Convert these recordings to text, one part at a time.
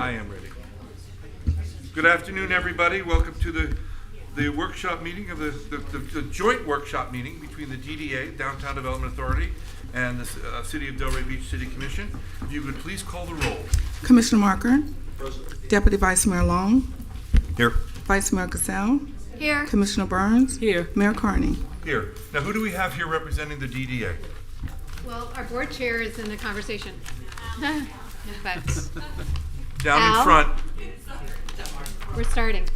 I am ready. Good afternoon, everybody. Welcome to the workshop meeting of the joint workshop meeting between the DDA, Downtown Development Authority, and the City of Delray Beach City Commission. If you would please call the roll. Commissioner Marker. Deputy Vice Mayor Long. Here. Vice Mayor Cassell. Here. Commissioner Burns. Here. Mayor Carney. Here. Now, who do we have here representing the DDA? Well, our board chair is in the conversation. But Down Al? in front. we're starting.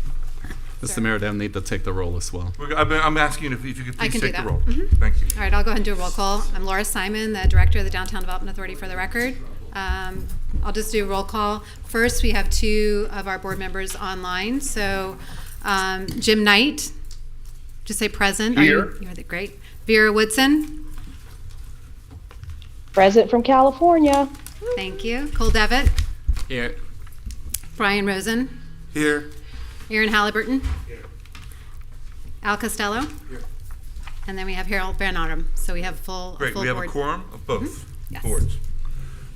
Mr. Mayor, they'll need to take the roll as well. I'm asking if you could I please can take do the that. roll. Mhm. Thank you. All right, I'll go ahead and do a roll call. I'm Laura Simon, the Director of the Downtown Development Authority for the record. I'll just do a roll call. First, we have two of our board members online. So Jim Knight, just say present. Here. You're great. Vera Woodson. Present from California. Thank you. Cole Devitt. Here. Brian Rosen. Here. Aaron Halliburton. Here. Al Costello. Here. And then we have Harold Van Autumn. So we have a full Great. full We have board. a quorum of both Yes. boards.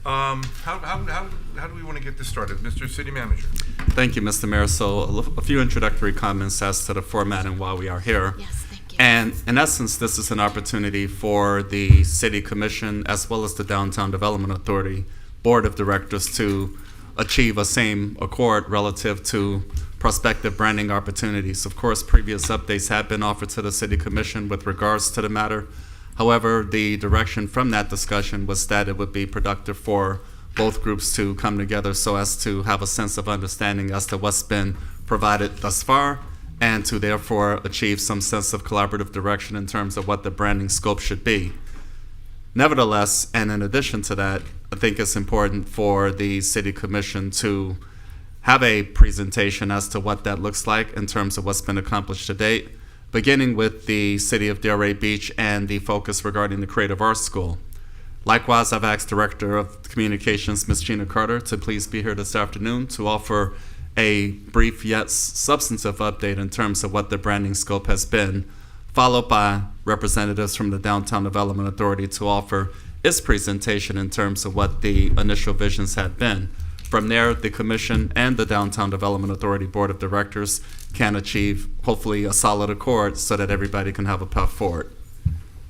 How do we want to get this started? Mr. City Manager. Thank you, Mr. Mayor. So a few introductory comments as to the format and why we are here. Yes, thank you. And in essence, this is an opportunity for the City Commission as well as the Downtown Development Authority Board of Directors to achieve a same accord relative to prospective branding opportunities. Of course, previous updates have been offered to the City Commission with regards to the matter. However, the direction from that discussion was that it would be productive for both groups to come together so as to have a sense of understanding as to what's been provided thus far and to therefore achieve some sense of collaborative direction in terms of what the branding scope should be. Nevertheless, and in addition to that, I think it's important for the City Commission to have a presentation as to what that looks like in terms of what's been accomplished to date, beginning with the City of Delray Beach and the focus regarding the Creative Arts School. Likewise, I've asked Director of Communications, Ms. Gina Carter, to please be here this afternoon to offer a brief yet substantive update in terms of what the branding scope has been, followed by representatives from the Downtown Development Authority to offer its presentation in terms of what the initial visions had been. From there, the Commission and the Downtown Development Authority Board of Directors can achieve, hopefully, a solid accord so that everybody can have a path forward.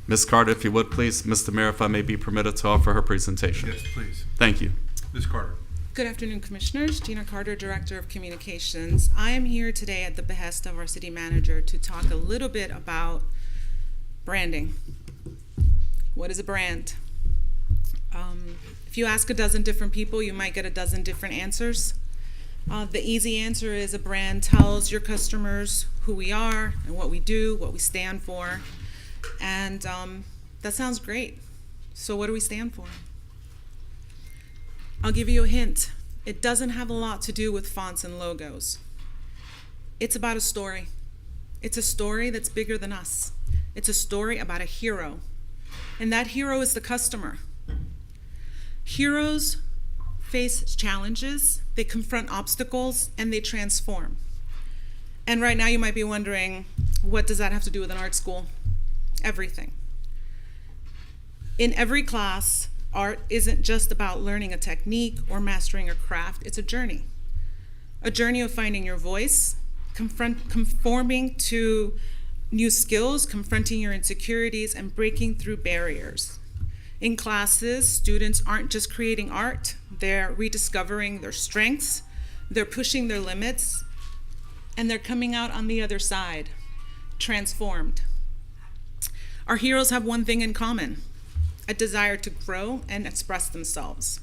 Ms. Carter, if you would, please. Mr. Mayor, if I may be permitted to offer her presentation. Yes, please. Thank you. Ms. Carter. Good afternoon, Commissioners. Gina Carter, Director of Communications. I am here today at the behest of our City Manager to talk a little bit about branding. What is a brand? If you ask a dozen different people, you might get a dozen different answers. The easy answer is a brand tells your customers who we are and what we do, what we stand for. And that sounds great. So what do we stand for? I'll give you a hint. It doesn't have a lot to do with fonts and logos. It's about a story. It's a story that's bigger than us. It's a story about a hero. And that hero is the customer. Heroes face challenges, they confront obstacles, and they transform. And right now you might be wondering, what does that have to do with an art school? Everything. In every class, art isn't just about learning a technique or mastering a craft, it's a journey of finding your voice, conforming to new skills, confronting your insecurities, and breaking through barriers. In classes, students aren't just creating art, they're rediscovering their strengths, they're pushing their limits, and they're coming out on the other side, transformed. Our heroes have one thing in common, a desire to grow and express themselves.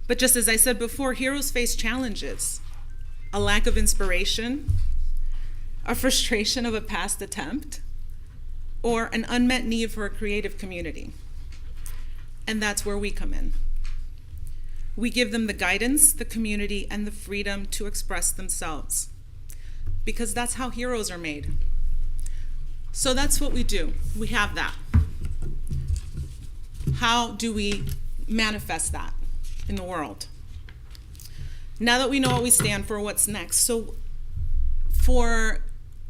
But just as I said before, heroes face challenges, a lack of inspiration, a frustration of a past attempt, or an unmet need for a creative community. And that's where we come in. We give them the guidance, the community, and the freedom to express themselves, because that's how heroes are made. So that's what we do. We have that. How do we manifest that in the world? Now that we know what we stand for, what's next? So for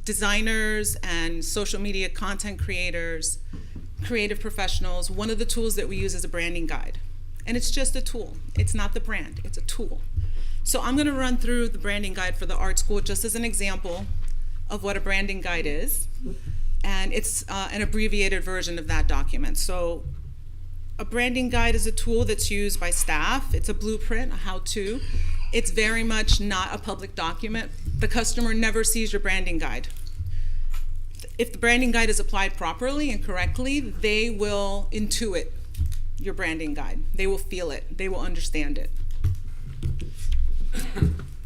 designers and social media content creators, creative professionals, one of the tools that we use is a branding guide. And it's just a tool. It's not the brand, it's a tool. So I'm going to run through the branding guide for the art school just as an example of what a branding guide is. And it's an abbreviated version of that document. So a branding guide is a tool that's used by staff. It's a blueprint, a how-to. It's very much not a public document. The customer never sees your branding guide. If the branding guide is applied properly and correctly, they will intuit your branding guide. They will feel it. They will understand it.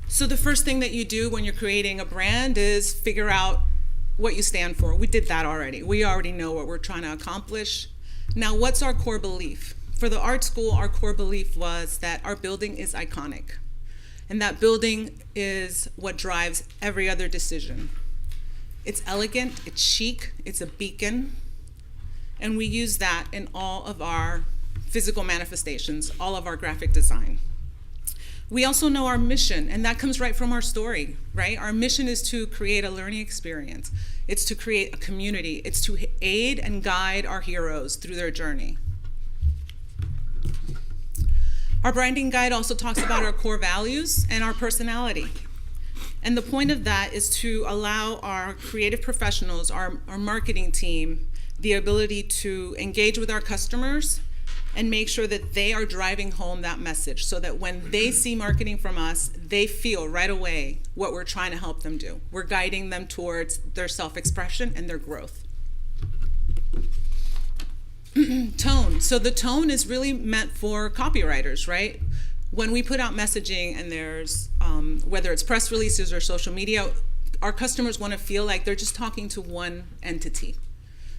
So the first thing that you do when you're creating a brand is figure out what you stand for. We did that already. We already know what we're trying to accomplish. Now, what's our core belief? For the art school, our core belief was that our building is iconic. And that building is what drives every other decision. It's elegant, it's chic, it's a beacon. And we use that in all of our physical manifestations, all of our graphic design. We also know our mission, and that comes right from our story, right? Our mission is to create a learning experience. It's to create a community. It's to aid and guide our heroes through their journey. Our branding guide also talks about our core values and our personality. And the point of that is to allow our creative professionals, our marketing team, the ability to engage with our customers and make sure that they are driving home that message so that when they see marketing from us, they feel right away what we're trying to help them do. We're guiding them towards their self-expression and their growth. Tone. So the tone is really meant for copywriters, right? When we put out messaging and there's, whether it's press releases or social media, our customers want to feel like they're just talking to one entity.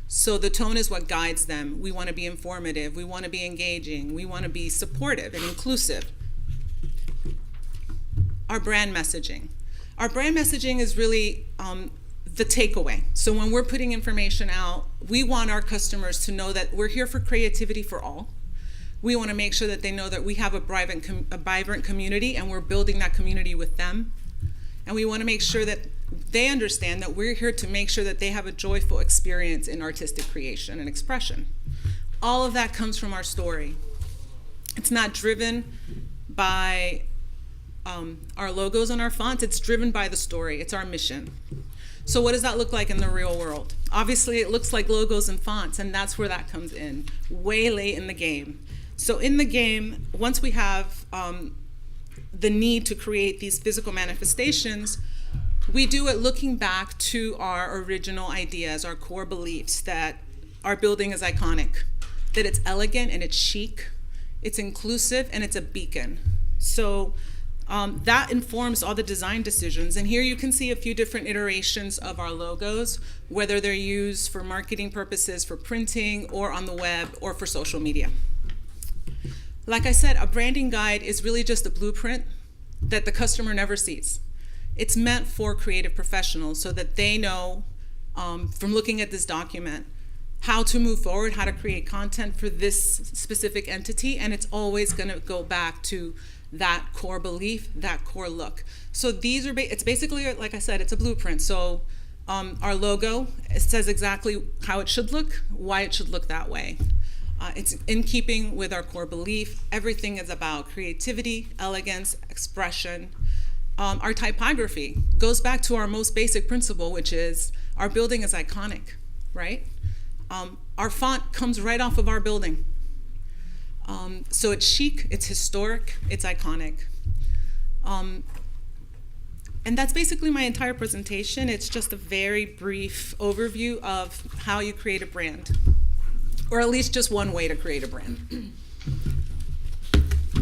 So the tone is what guides them. We want to be informative. We want to be engaging. We want to be supportive and inclusive. Our brand messaging. Our brand messaging is really the takeaway. So when we're putting information out, we want our customers to know that we're here for creativity for all. We want to make sure that they know that we have a vibrant community and we're building that community with them. And we want to make sure that they understand that we're here to make sure that they have a joyful experience in artistic creation and expression. All of that comes from our story. It's not driven by our logos and our fonts. It's driven by the story. It's our mission. So what does that look like in the real world? Obviously, it looks like logos and fonts, and that's where that comes in, way late in the game. So in the game, once we have the need to create these physical manifestations, we do it looking back to our original ideas, our core beliefs that our building is iconic, that it's elegant and it's chic, it's inclusive, and it's a beacon. So that informs all the design decisions. And here you can see a few different iterations of our logos, whether they're used for marketing purposes, for printing, or on the web, or for social media. Like I said, a branding guide is really just a blueprint that the customer never sees. It's meant for creative professionals so that they know from looking at this document how to move forward, how to create content for this specific entity, and it's always going to go back to that core belief, that core look. So these are, it's basically, like I said, it's a blueprint. So our logo, it says exactly how it should look, why it should look that way. It's in keeping with our core belief. Everything is about creativity, elegance, expression. Our typography goes back to our most basic principle, which is our building is iconic, right? Our font comes right off of our building. So it's chic, it's historic, it's iconic. And that's basically my entire presentation. It's just a very brief overview of how you create a brand, or at least just one way to create a brand.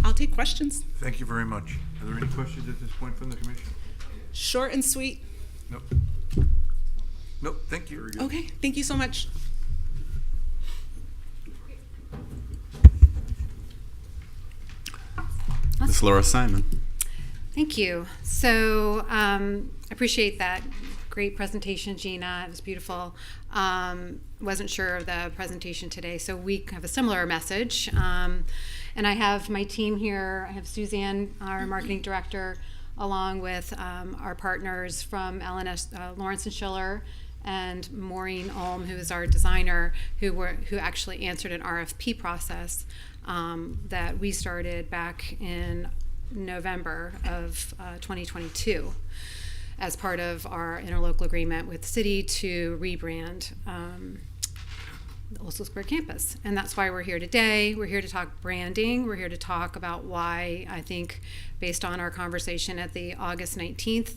I'll take questions. Thank you very much. Are there any questions at this point from the commission? Short and sweet. Nope. Nope, thank you. Okay, thank you so much. Ms. Laura Simon. Thank you. So I appreciate that great presentation, Gina. It was beautiful. Wasn't sure of the presentation today, so we have a similar message. And I have my team here. I have Suzanne, our marketing director, along with our partners from LNS, Lawrence and Schiller, and Maureen Ulm, who is our designer, who actually answered an RFP process that we started back in November of 2022 as part of our interlocal agreement with the city to rebrand the Old School Square campus. And that's why we're here today. We're here to talk branding. We're here to talk about why I think, based on our conversation at the August 19th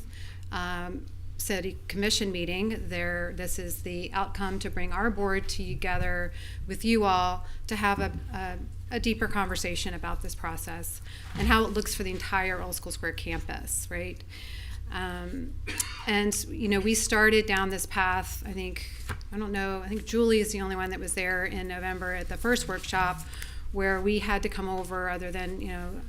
City Commission meeting, this is the outcome to bring our board together with you all to have a deeper conversation about this process and how it looks for the entire Old School Square campus, right? And we started down this path. I think Julie is the only one that was there in November at the first workshop, where we had to come over, other than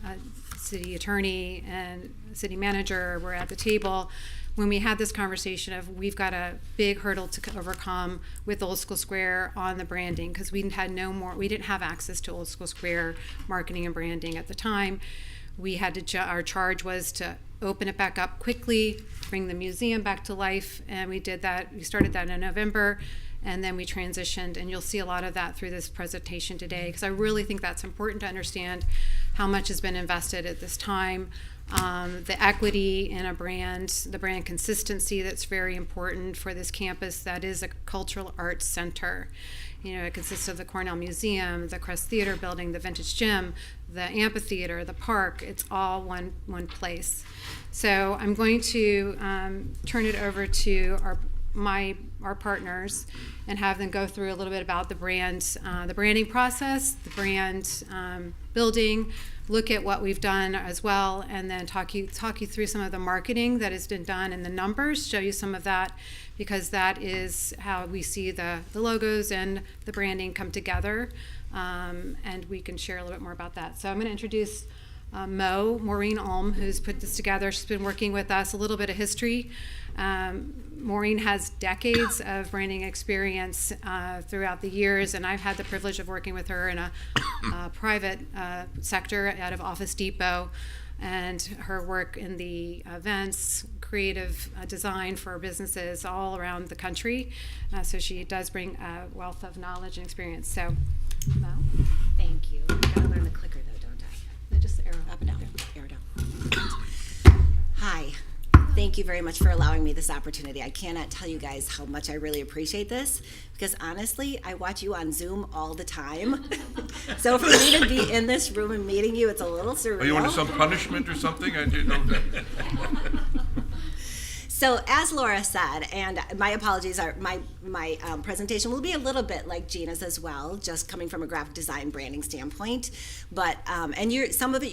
a city attorney and city manager were at the table when we had this conversation of, we've got a big hurdle to overcome with Old School Square on the branding, because we didn't have access to Old School Square marketing and branding at the time. We had our charge was to open it back up quickly, bring the museum back to life, and we did that. We started that in November, and then we transitioned, and you'll see a lot of that through this presentation today, because I really think that's important to understand how much has been invested at this time. The equity in a brand, the brand consistency that's very important for this campus that is a cultural arts center. It consists of the Cornell Museum, the Crest Theater Building, the Vintage Gym, the amphitheater, the park. It's all one place. So I'm going to turn it over to our partners and have them go through a little bit about the branding process, the brand building, look at what we've done as well, and then talk you through some of the marketing that has been done and the numbers, show you some of that, because that is how we see the logos and the branding come together, and we can share a little bit more about that. So I'm going to introduce Maureen Ulm, who's put this together. She's been working with us. A little bit of history. Maureen has decades of branding experience throughout the years, and I've had the privilege of working with her in a private sector out of Office Depot, and her work in the events, creative design for businesses all around the country. So she does bring a wealth of knowledge and experience. So, Mo? Thank you. I gotta learn the clicker though, don't I? No, just the arrow. Up and down. Arrow down. Hi. Thank you very much for allowing me this opportunity. I cannot tell you guys how much I really appreciate this, because honestly, I watch you on Zoom all the time. So for me to be in this room and meeting you, it's a little surreal. Are you under some punishment or something? I didn't know that. So as Laura said, and my apologies, my presentation will be a little bit like Gina's as well, just coming from a graphic design branding standpoint. But and some of it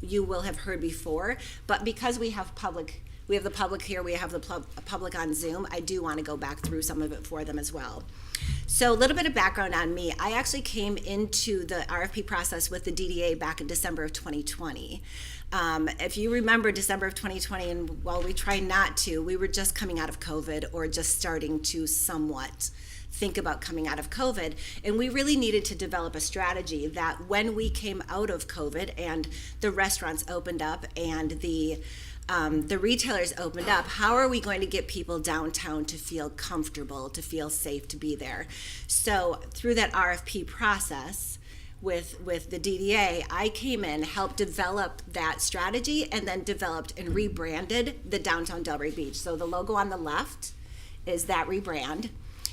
you will have heard before, but because we have the public here, we have the public on Zoom, I do want to go back through some of it for them as well. So a little bit of background on me. I actually came into the RFP process with the DDA back in December of 2020. If you remember December of 2020, and while we try not to, we were just coming out of COVID, or just starting to somewhat think about coming out of COVID, and we really needed to develop a strategy that when we came out of COVID and the restaurants opened up and the retailers opened up, how are we going to get people downtown to feel comfortable, to feel safe to be there? So through that RFP process with the DDA, I came in, helped develop that strategy, and then developed and rebranded the downtown Delray Beach. So the logo on the left is that rebrand.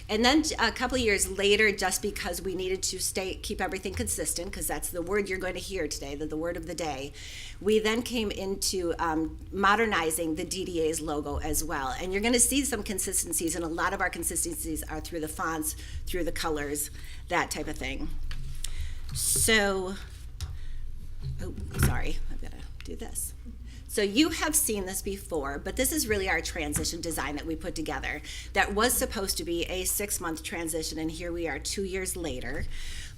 And then a couple of years later, just because we needed to keep everything consistent, because that's the word you're going to hear today, the word of the day, we then came into modernizing the DDA's logo as well. And you're going to see some consistencies, and a lot of our consistencies are through the fonts, through the colors, that type of thing. So, sorry, I've got to do this. So you have seen this before, but this is really our transition design that we put together. That was supposed to be a 6-month transition, and here we are 2 years later.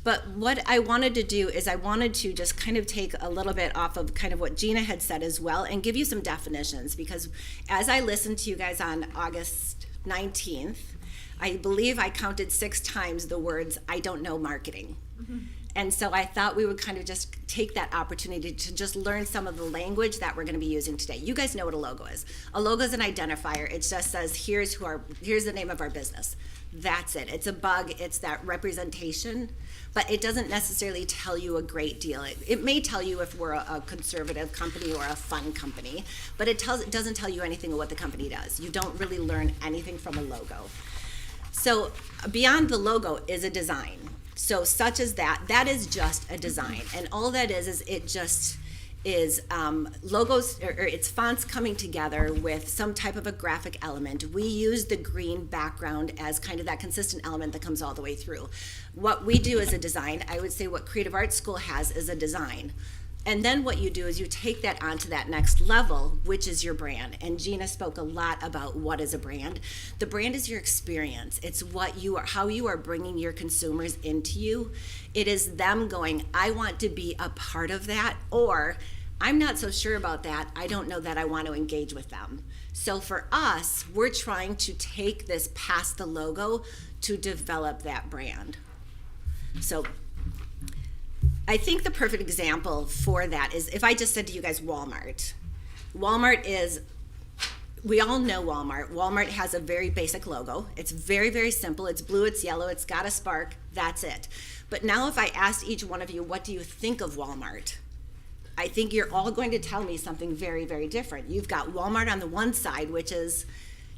But what I wanted to do is I wanted to just kind of take a little bit off of kind of what Gina had said as well, and give you some definitions, because as I listened to you guys on August 19th, I believe I counted 6 times the words, "I don't know marketing." Mm-hmm. And so I thought we would kind of just take that opportunity to just learn some of the language that we're going to be using today. You guys know what a logo is. A logo is an identifier. It just says, here's the name of our business. That's it. It's a bug. It's that representation, but it doesn't necessarily tell you a great deal. It may tell you if we're a conservative company or a fun company, but it doesn't tell you anything of what the company does. You don't really learn anything from a logo. So beyond the logo is a design. So such as that is just a design. And all that is it just is logos, or it's fonts coming together with some type of a graphic element. We use the green background as kind of that consistent element that comes all the way through. What we do is a design. I would say what Creative Arts School has is a design. And then what you do is you take that onto that next level, which is your brand. And Gina spoke a lot about what is a brand. The brand is your experience. It's what you are, how you are bringing your consumers into you. It is them going, I want to be a part of that, or I'm not so sure about that. I don't know that I want to engage with them. So for us, we're trying to take this past the logo to develop that brand. So I think the perfect example for that is if I just said to you guys Walmart. Walmart is, we all know Walmart. Walmart has a very basic logo. It's very, very simple. It's blue, it's yellow, it's got a spark, that's it. But now if I asked each one of you, what do you think of Walmart? I think you're all going to tell me something very, very different. You've got Walmart on the one side, which is,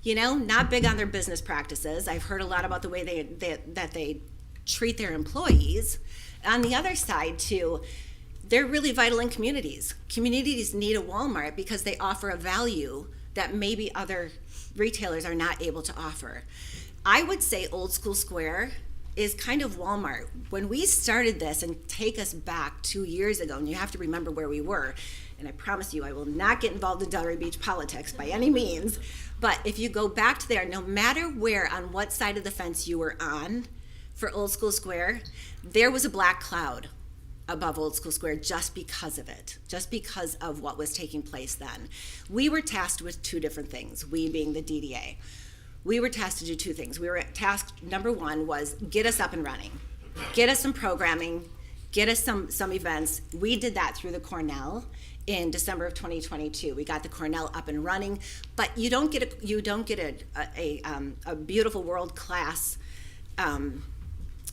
not big on their business practices. I've heard a lot about the way they treat their employees. On the other side, too, they're really vital in communities. Communities need a Walmart because they offer a value that maybe other retailers are not able to offer. I would say Old School Square is kind of Walmart. When we started this, and take us back 2 years ago, and you have to remember where we were, and I promise you I will not get involved in Delray Beach politics by any means, but if you go back to there, no matter where, on what side of the fence you were on, for Old School Square, there was a black cloud above Old School Square just because of it, just because of what was taking place then. We were tasked with two different things, we being the DDA. We were tasked to do two things. We were tasked, number one was get us up and running, get us some programming, get us some events. We did that through the Cornell in December of 2022. We got the Cornell up and running, but you don't get a beautiful world-class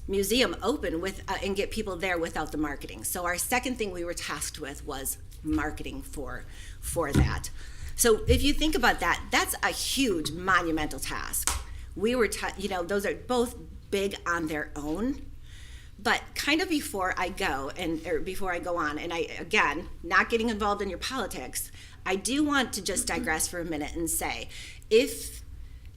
museum open with and get people there without the marketing. So our second thing we were tasked with was marketing for that. So if you think about that, that's a huge monumental task. We were, those are both big on their own. But kind of before I go on, and I, again, not getting involved in your politics, I do want to just digress for a minute and say,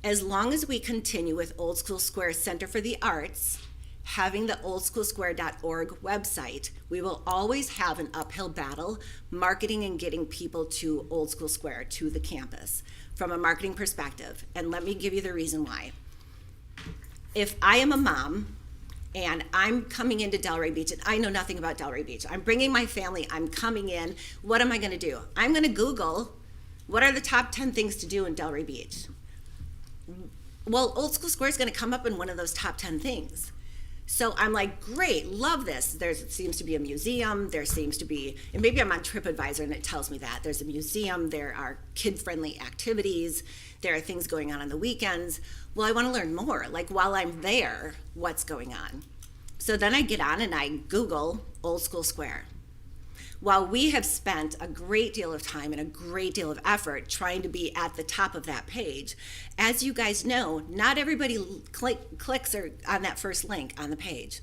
as long as we continue with Old School Square Center for the Arts, having the oldschoolsquare.org website, we will always have an uphill battle marketing and getting people to Old School Square, to the campus, from a marketing perspective. And let me give you the reason why. If I am a mom and I'm coming into Delray Beach and I know nothing about Delray Beach, I'm bringing my family, I'm coming in, what am I going to do? I'm going to Google what are the top 10 things to do in Delray Beach. Well, Old School Square is going to come up in one of those top 10 things. So I'm like, great, love this. There seems to be a museum, there seems to be, and maybe I'm on TripAdvisor and it tells me that. There's a museum, there are kid-friendly activities, there are things going on the weekends. Well, I want to learn more, like while I'm there, what's going on? So then I get on and I Google Old School Square. While we have spent a great deal of time and a great deal of effort trying to be at the top of that page, as you guys know, not everybody clicks on that first link on the page.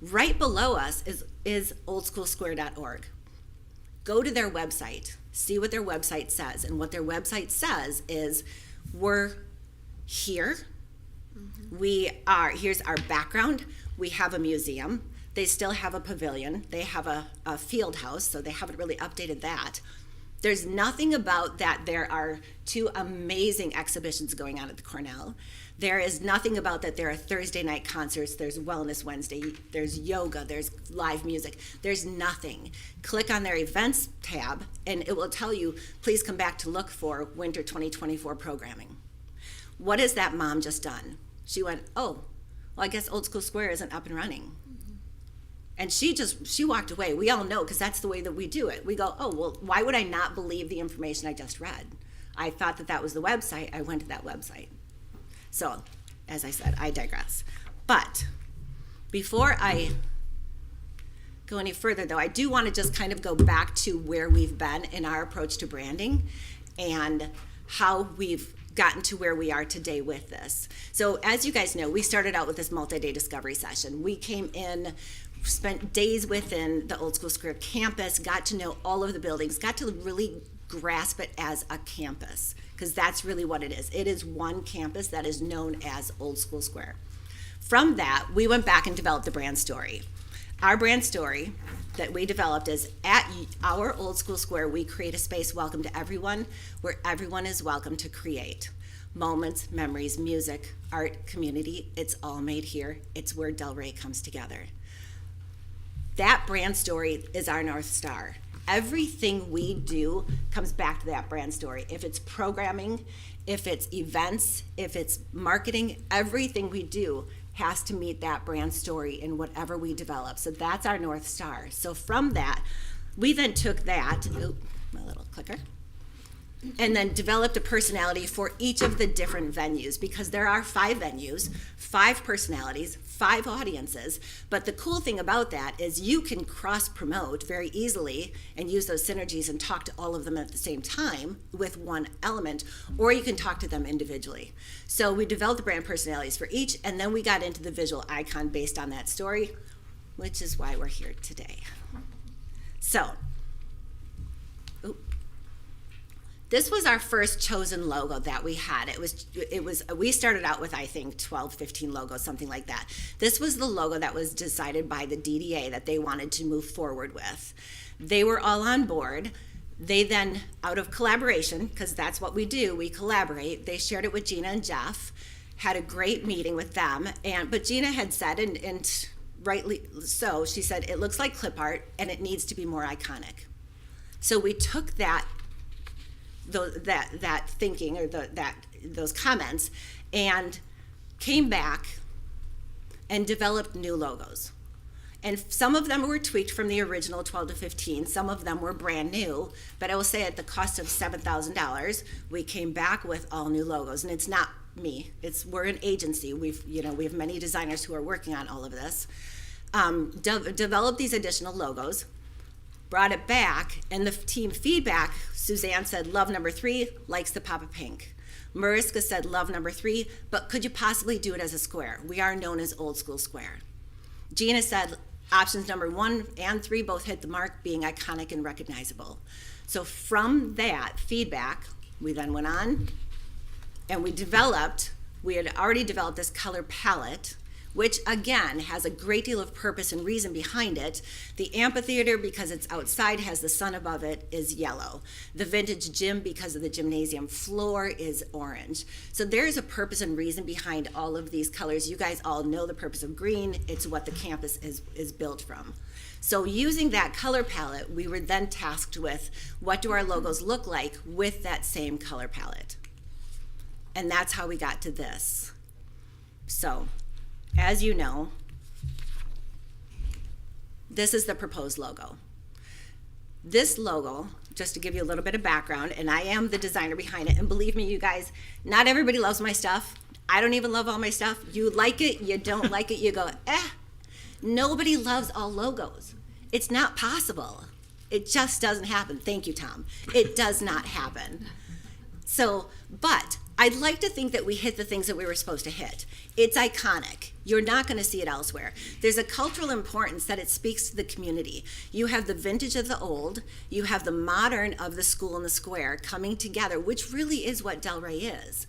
Right below us is oldschoolsquare.org. Go to their website, see what their website says. And what their website says is, we're here. Here's our background. We have a museum. They still have a pavilion. They have a field house, so they haven't really updated that. There's nothing about that. There are two amazing exhibitions going on at the Cornell. There is nothing about that there are Thursday night concerts, there's Wellness Wednesday, there's yoga, there's live music. There's nothing. Click on their events tab, and it will tell you, please come back to look for winter 2024 programming. What has that mom just done? She went, oh, well, I guess Old School Square isn't up and running. And she walked away. We all know, because that's the way that we do it. We go, oh, well, why would I not believe the information I just read? I thought that was the website. I went to that website. So as I said, I digress. But before I go any further, though, I do want to just kind of go back to where we've been in our approach to branding and how we've gotten to where we are today with this. So as you guys know, we started out with this multi-day discovery session. We came in, spent days within the Old School Square campus, got to know all of the buildings, got to really grasp it as a campus, because that's really what it is. It is one campus that is known as Old School Square. From that, we went back and developed the brand story. Our brand story that we developed is, at our Old School Square, we create a space welcome to everyone, where everyone is welcome to create moments, memories, music, art, community. It's all made here. It's where Delray comes together. That brand story is our North Star. Everything we do comes back to that brand story. If it's programming, if it's events, if it's marketing, everything we do has to meet that brand story in whatever we develop. So that's our North Star. So from that, we then took that, my little clicker, and then developed a personality for each of the different venues, because there are 5 venues, 5 personalities, 5 audiences. But the cool thing about that is you can cross-promote very easily and use those synergies and talk to all of them at the same time with one element, or you can talk to them individually. So we developed the brand personalities for each, and then we got into the visual icon based on that story, which is why we're here today. So, this was our first chosen logo that we had. We started out with, I think, 12, 15 logos, something like that. This was the logo that was decided by the DDA that they wanted to move forward with. They were all on board. They then, out of collaboration, because that's what we do, we collaborate, they shared it with Gina and Jeff, had a great meeting with them, but Gina had said, and rightly so, she said, it looks like clip art and it needs to be more iconic. So we took that thinking, or those comments, and came back and developed new logos. And some of them were tweaked from the original 12 to 15. Some of them were brand new, but I will say at the cost of $7,000, we came back with all new logos. And it's not me. We're an agency. We have many designers who are working on all of this. Developed these additional logos, brought it back, and the team feedback, Suzanne said, love number 3, likes the pop of pink. Mariska said, love number 3, but could you possibly do it as a square? We are known as Old School Square. Gina said, options number 1 and 3 both hit the mark, being iconic and recognizable. So from that feedback, we then went on and we had already developed this color palette, which again has a great deal of purpose and reason behind it. The amphitheater, because it's outside, has the sun above it, is yellow. The vintage gym, because of the gymnasium floor, is orange. So there's a purpose and reason behind all of these colors. You guys all know the purpose of green. It's what the campus is built from. So using that color palette, we were then tasked with, what do our logos look like with that same color palette? And that's how we got to this. So, as you know, this is the proposed logo. This logo, just to give you a little bit of background, and I am the designer behind it, and believe me, you guys, not everybody loves my stuff. I don't even love all my stuff. You like it, you don't like it, you go, eh. Nobody loves all logos. It's not possible. It just doesn't happen. Thank you, Tom. It does not happen. So, but I'd like to think that we hit the things that we were supposed to hit. It's iconic. You're not going to see it elsewhere. There's a cultural importance that it speaks to the community. You have the vintage of the old, you have the modern of the school and the square coming together, which really is what Delray is.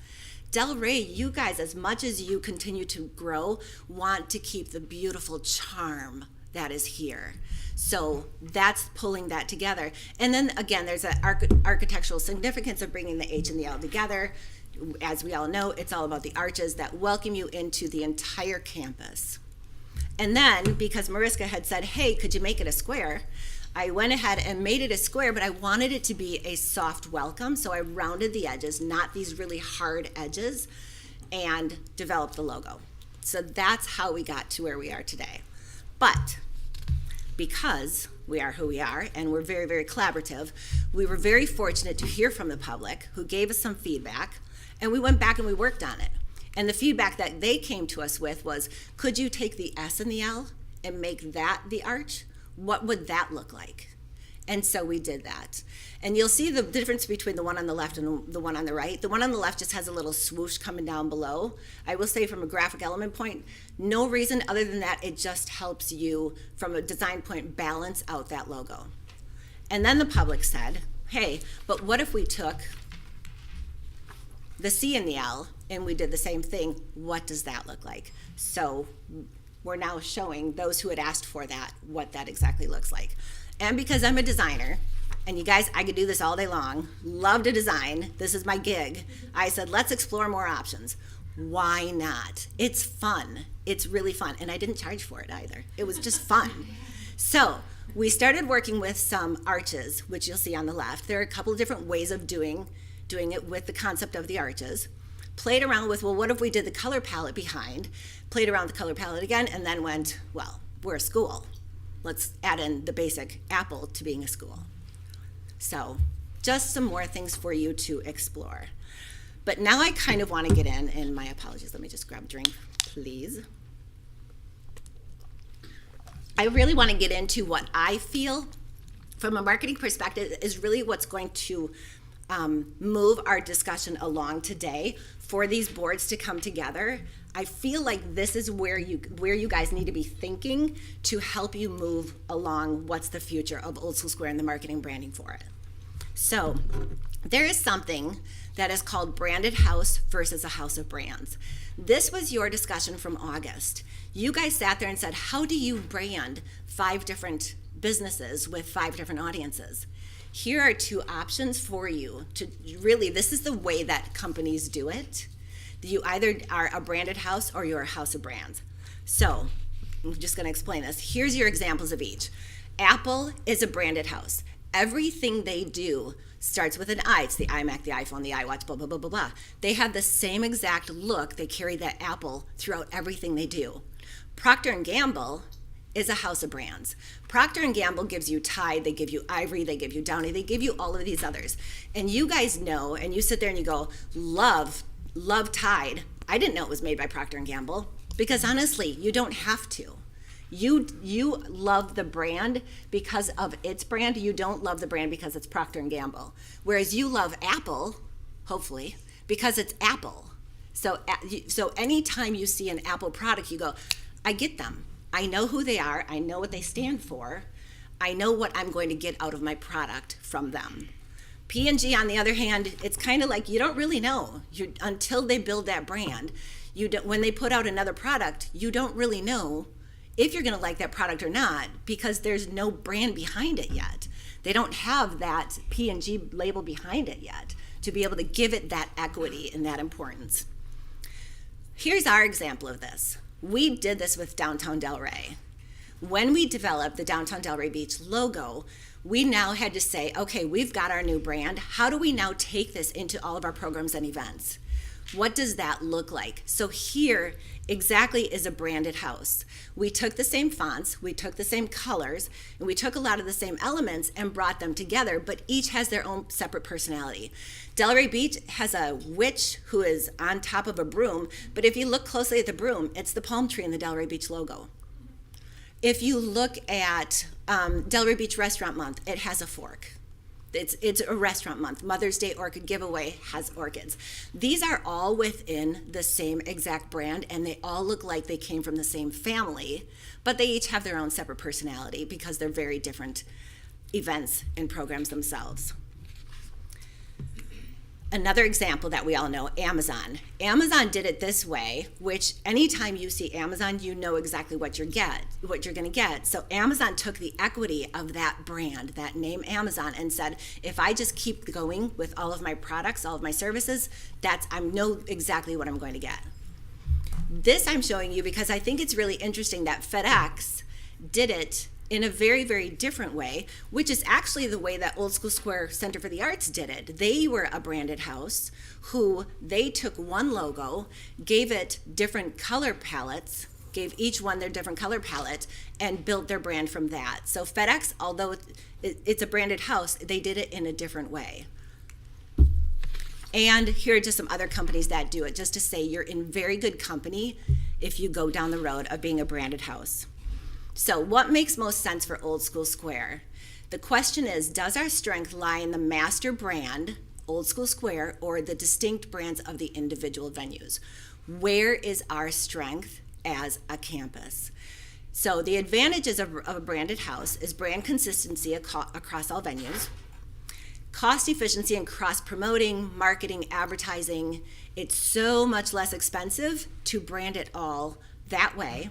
Delray, you guys, as much as you continue to grow, want to keep the beautiful charm that is here. So that's pulling that together. And then again, there's an architectural significance of bringing the H and the L together. As we all know, it's all about the arches that welcome you into the entire campus. And then, because Mariska had said, hey, could you make it a square? I went ahead and made it a square, but I wanted it to be a soft welcome, so I rounded the edges, not these really hard edges, and developed the logo. So that's how we got to where we are today. But because we are who we are, and we're very, very collaborative, we were very fortunate to hear from the public, who gave us some feedback, and we went back and we worked on it. And the feedback that they came to us with was, could you take the S and the L and make that the arch? What would that look like? And so we did that. And you'll see the difference between the one on the left and the one on the right. The one on the left just has a little swoosh coming down below. I will say from a graphic element point, no reason other than that, it just helps you from a design point balance out that logo. And then the public said, hey, but what if we took the C and the L and we did the same thing? What does that look like? So we're now showing those who had asked for that what that exactly looks like. And because I'm a designer, and you guys, I could do this all day long, love to design, this is my gig, I said, let's explore more options. Why not? It's fun. It's really fun. And I didn't charge for it either. It was just fun. So we started working with some arches, which you'll see on the left. There are a couple of different ways of doing it with the concept of the arches. Played around with, well, what if we did the color palette behind? Played around with the color palette again, and then went, well, we're a school. Let's add in the basic apple to being a school. So just some more things for you to explore. But now I kind of want to get in, and my apologies, let me just grab a drink, please. I really want to get into what I feel from a marketing perspective is really what's going to move our discussion along today for these boards to come together. I feel like this is where you guys need to be thinking to help you move along what's the future of Old School Square and the marketing branding for it. So there is something that is called branded house versus a house of brands. This was your discussion from August. You guys sat there and said, how do you brand 5 different businesses with 5 different audiences? Here are 2 options for you to really, this is the way that companies do it. You either are a branded house or you're a house of brands. So I'm just going to explain this. Here's your examples of each. Apple is a branded house. Everything they do starts with an I. It's the iMac, the iPhone, the iWatch, blah, blah, blah, blah, blah. They have the same exact look. They carry that Apple throughout everything they do. Procter & Gamble is a house of brands. Procter & Gamble gives you Tide, they give you Ivory, they give you Downy, they give you all of these others. And you guys know, and you sit there and you go, love Tide. I didn't know it was made by Procter & Gamble because honestly, you don't have to. You love the brand because of its brand. You don't love the brand because it's Procter & Gamble. Whereas you love Apple, hopefully, because it's Apple. So anytime you see an Apple product, you go, I get them. I know who they are. I know what they stand for. I know what I'm going to get out of my product from them. P&G, on the other hand, it's kind of like you don't really know. Until they build that brand, when they put out another product, you don't really know if you're going to like that product or not because there's no brand behind it yet. They don't have that P&G label behind it yet to be able to give it that equity and that importance. Here's our example of this. We did this with Downtown Delray. When we developed the Downtown Delray Beach logo, we now had to say, okay, we've got our new brand. How do we now take this into all of our programs and events? What does that look like? So here exactly is a branded house. We took the same fonts, we took the same colors, and we took a lot of the same elements and brought them together, but each has their own separate personality. Delray Beach has a witch who is on top of a broom, but if you look closely at the broom, it's the palm tree in the Delray Beach logo. If you look at Delray Beach Restaurant Month, it has a fork. It's a restaurant month. Mother's Day Orchid Giveaway has orchids. These are all within the same exact brand, and they all look like they came from the same family, but they each have their own separate personality because they're very different events and programs themselves. Another example that we all know, Amazon. Amazon did it this way, which anytime you see Amazon, you know exactly what you're going to get. So Amazon took the equity of that brand, that name Amazon, and said, if I just keep going with all of my products, all of my services, I know exactly what I'm going to get. This I'm showing you because I think it's really interesting that FedEx did it in a very, very different way, which is actually the way that Old School Square Center for the Arts did it. They were a branded house who they took one logo, gave it different color palettes, gave each one their different color palette, and built their brand from that. So FedEx, although it's a branded house, they did it in a different way. And here are just some other companies that do it, just to say you're in very good company if you go down the road of being a branded house. So what makes most sense for Old School Square? The question is, does our strength lie in the master brand, Old School Square, or the distinct brands of the individual venues? Where is our strength as a campus? So the advantages of a branded house is brand consistency across all venues, cost efficiency and cross-promoting, marketing, advertising. It's so much less expensive to brand it all that way,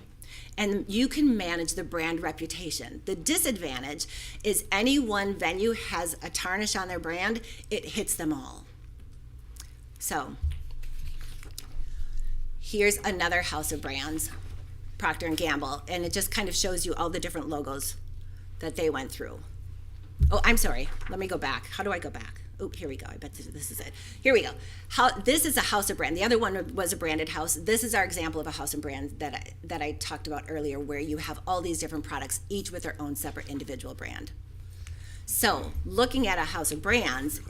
and you can manage the brand reputation. The disadvantage is any one venue has a tarnish on their brand, it hits them all. So here's another house of brands, Procter & Gamble, and it just kind of shows you all the different logos that they went through. Oh, I'm sorry. Let me go back. How do I go back? Oh, here we go. I bet this is it. Here we go. This is a house of brand. The other one was a branded house. This is our example of a house of brand that I talked about earlier, where you have all these different products, each with their own separate individual brand. So looking at a house of brands,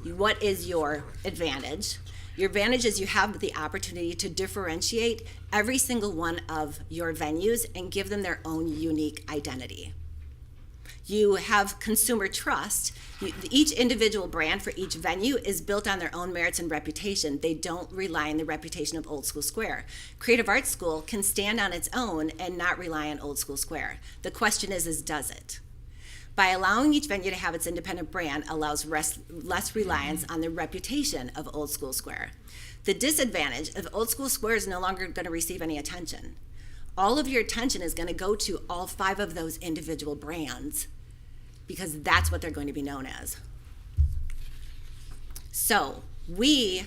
what is your advantage? Your advantage is you have the opportunity to differentiate every single one of your venues and give them their own unique identity. You have consumer trust. Each individual brand for each venue is built on their own merits and reputation. They don't rely on the reputation of Old School Square. Creative Arts School can stand on its own and not rely on Old School Square. The question is does it? By allowing each venue to have its independent brand allows less reliance on the reputation of Old School Square. The disadvantage of Old School Square is no longer going to receive any attention. All of your attention is going to go to all 5 of those individual brands, because that's what they're going to be known as. So we,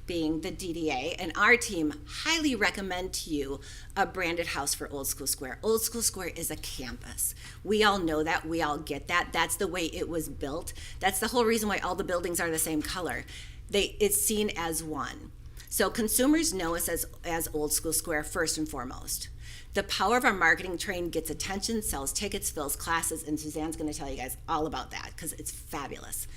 being the DDA, and our team highly recommend to you a branded house for Old School Square. Old School Square is a campus. We all know that. We all get that. That's the way it was built. That's the whole reason why all the buildings are the same color. It's seen as one. So consumers know us as Old School Square first and foremost. The power of our marketing train gets attention, sells tickets, fills classes, and Suzanne's going to tell you guys all about that because it's fabulous.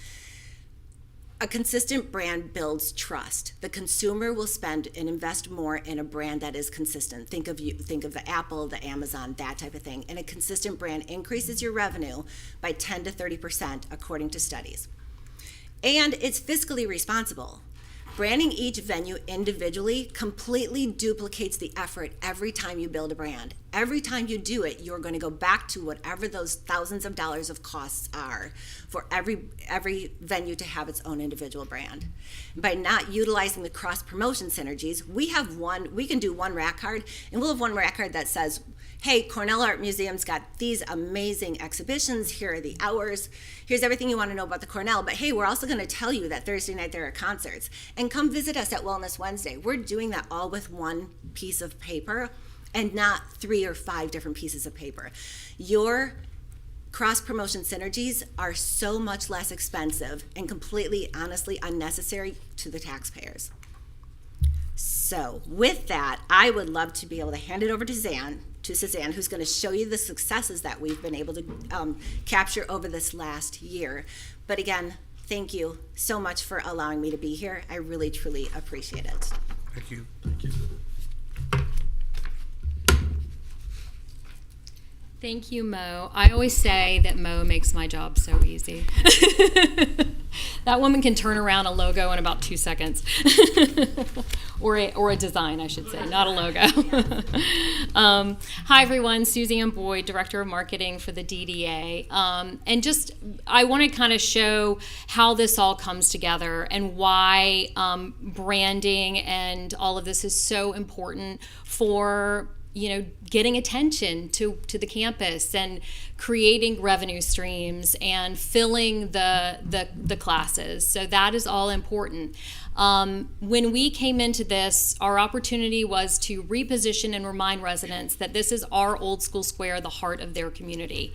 A consistent brand builds trust. The consumer will spend and invest more in a brand that is consistent. Think of the Apple, the Amazon, that type of thing. And a consistent brand increases your revenue by 10 to 30% according to studies. And it's fiscally responsible. Branding each venue individually completely duplicates the effort every time you build a brand. Every time you do it, you're going to go back to whatever those thousands of dollars of costs are for every venue to have its own individual brand. By not utilizing the cross-promotion synergies, we can do one rack card, and we'll have one rack card that says, hey, Cornell Art Museum's got these amazing exhibitions. Here are the hours. Here's everything you want to know about the Cornell. But hey, we're also going to tell you that Thursday night there are concerts. And come visit us at Wellness Wednesday. We're doing that all with one piece of paper and not 3 or 5 different pieces of paper. Your cross-promotion synergies are so much less expensive and completely, honestly, unnecessary to the taxpayers. So with that, I would love to be able to hand it over to Suzanne, who's going to show you the successes that we've been able to capture over this last year. But again, thank you so much for allowing me to be here. I really, truly appreciate it. Thank you. Thank you. Thank you, Mo. I always say that Mo makes my job so easy. That woman can turn around a logo in about 2 seconds. or a design, I should say, not a logo. Hi, everyone. Suzanne Boyd, Director of Marketing for the DDA. I want to kind of show how this all comes together and why branding and all of this is so important for getting attention to the campus and creating revenue streams and filling the classes. So that is all important. When we came into this, our opportunity was to reposition and remind residents that this is our Old School Square, the heart of their community.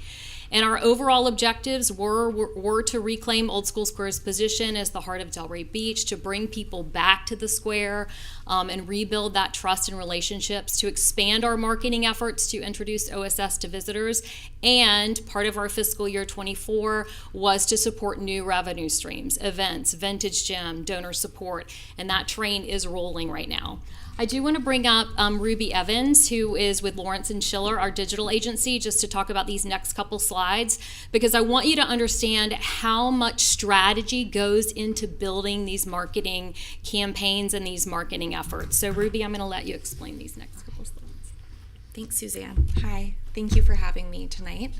And our overall objectives were to reclaim Old School Square's position as the heart of Delray Beach, to bring people back to the square and rebuild that trust and relationships, to expand our marketing efforts to introduce OSS to visitors. And part of our fiscal year 24 was to support new revenue streams, events, vintage gem, donor support, and that train is rolling right now. I do want to bring up Ruby Evans, who is with Lawrence and Schiller, our digital agency, just to talk about these next couple slides, because I want you to understand how much strategy goes into building these marketing campaigns and these marketing efforts. So Ruby, I'm going to let you explain these next couple slides. Thanks, Suzanne. Hi, thank you for having me tonight.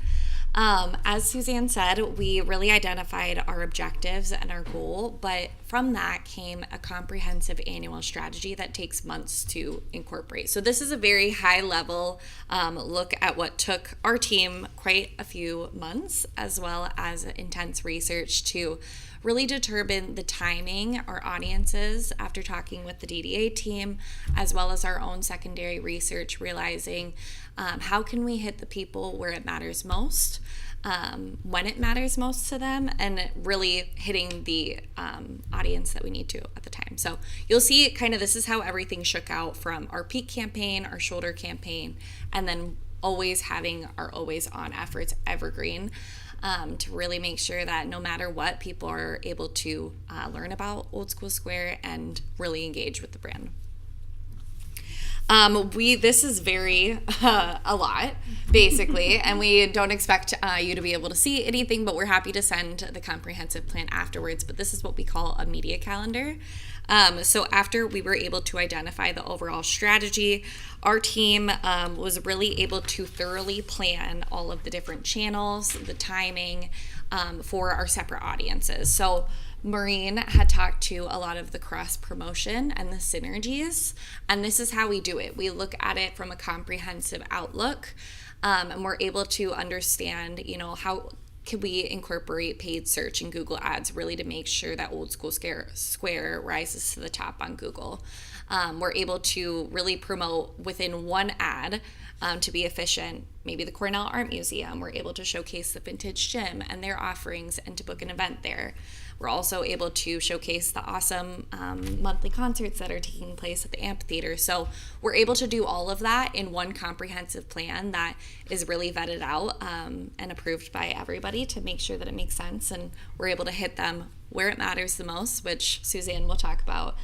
As Suzanne said, we really identified our objectives and our goal, but from that came a comprehensive annual strategy that takes months to incorporate. So this is a very high level look at what took our team quite a few months, as well as intense research to really determine the timing, our audiences, after talking with the DDA team, as well as our own secondary research, realizing how can we hit the people where it matters most, when it matters most to them, and really hitting the audience that we need to at the time. So you'll see kind of this is how everything shook out from our peak campaign, our shoulder campaign, and then always having our always on efforts evergreen. To really make sure that no matter what, people are able to learn about Old School Square and really engage with the brand. This is very a lot, basically, and we don't expect you to be able to see anything, but we're happy to send the comprehensive plan afterwards. But this is what we call a media calendar. So after we were able to identify the overall strategy, our team was really able to thoroughly plan all of the different channels, the timing for our separate audiences. So Maureen had talked to a lot of the cross promotion and the synergies, and this is how we do it. We look at it from a comprehensive outlook, and we're able to understand, how can we incorporate paid search and Google Ads really to make sure that Old School Square rises to the top on Google. We're able to really promote within one ad to be efficient. Maybe the Cornell Art Museum, we're able to showcase the Vintage Gym and their offerings and to book an event there. We're also able to showcase the awesome monthly concerts that are taking place at the amphitheater. So we're able to do all of that in one comprehensive plan that is really vetted out and approved by everybody to make sure that it makes sense, and we're able to hit them where it matters the most, which Suzanne will talk about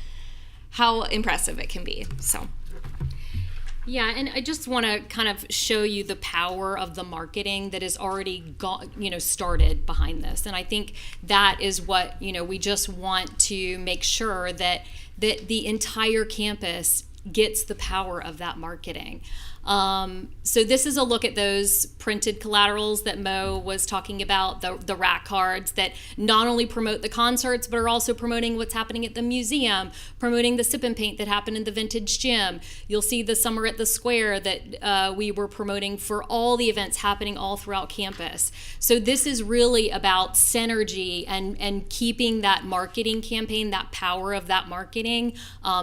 how impressive it can be. So. Yeah, and I just want to kind of show you the power of the marketing that is already started behind this. And I think that is what, we just want to make sure that the entire campus gets the power of that marketing. So this is a look at those printed collaterals that Mo was talking about, the rack cards that not only promote the concerts, but are also promoting what's happening at the museum, promoting the sip and paint that happened in the Vintage Gym. You'll see the Summer at the Square that we were promoting for all the events happening all throughout campus. So this is really about synergy and keeping that marketing campaign, that power of that marketing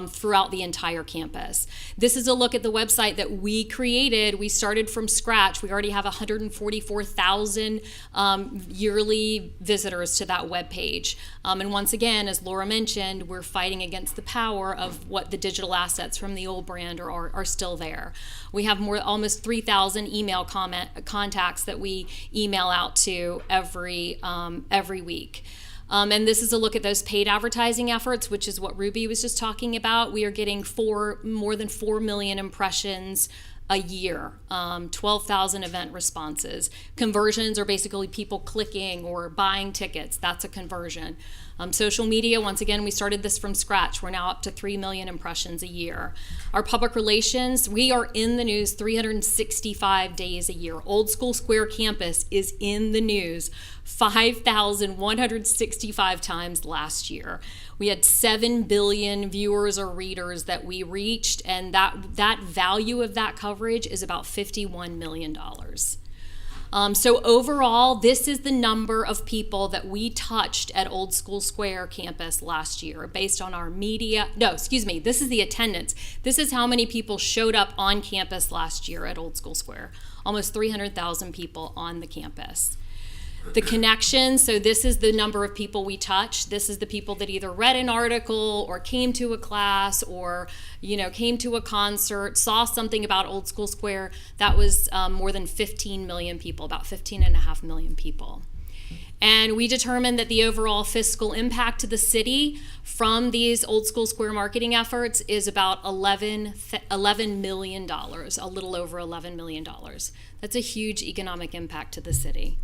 throughout the entire campus. This is a look at the website that we created. We started from scratch. We already have 144,000 yearly visitors to that webpage. And once again, as Laura mentioned, we're fighting against the power of what the digital assets from the old brand are still there. We have almost 3,000 email contacts that we email out to every week. And this is a look at those paid advertising efforts, which is what Ruby was just talking about. We are getting more than 4 million impressions a year, 12,000 event responses. Conversions are basically people clicking or buying tickets. That's a conversion. Social media, once again, we started this from scratch. We're now up to 3 million impressions a year. Our public relations, we are in the news 365 days a year. Old School Square campus is in the news 5,165 times last year. We had 7 billion viewers or readers that we reached, and that value of that coverage is about $51 million. So overall, this is the number of people that we touched at Old School Square campus last year based on our this is the attendance. This is how many people showed up on campus last year at Old School Square. Almost 300,000 people on the campus. The connections, so this is the number of people we touched. This is the people that either read an article or came to a class or, came to a concert, saw something about Old School Square. That was more than 15 million people, about 15.5 million people. And we determined that the overall fiscal impact to the city from these Old School Square marketing efforts is about $11 million, a little over $11 million. That's a huge economic impact to the city.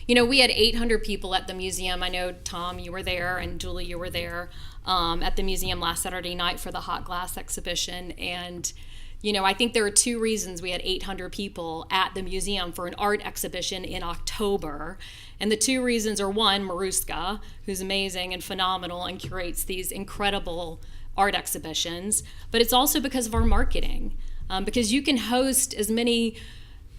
We had 800 people at the museum. I know, Tom, you were there, and Julie, you were there at the museum last Saturday night for the Hot Glass exhibition. And, I think there are two reasons we had 800 people at the museum for an art exhibition in October. And the two reasons are, one, Maruska, who's amazing and phenomenal and curates these incredible art exhibitions. But it's also because of our marketing, because you can host as many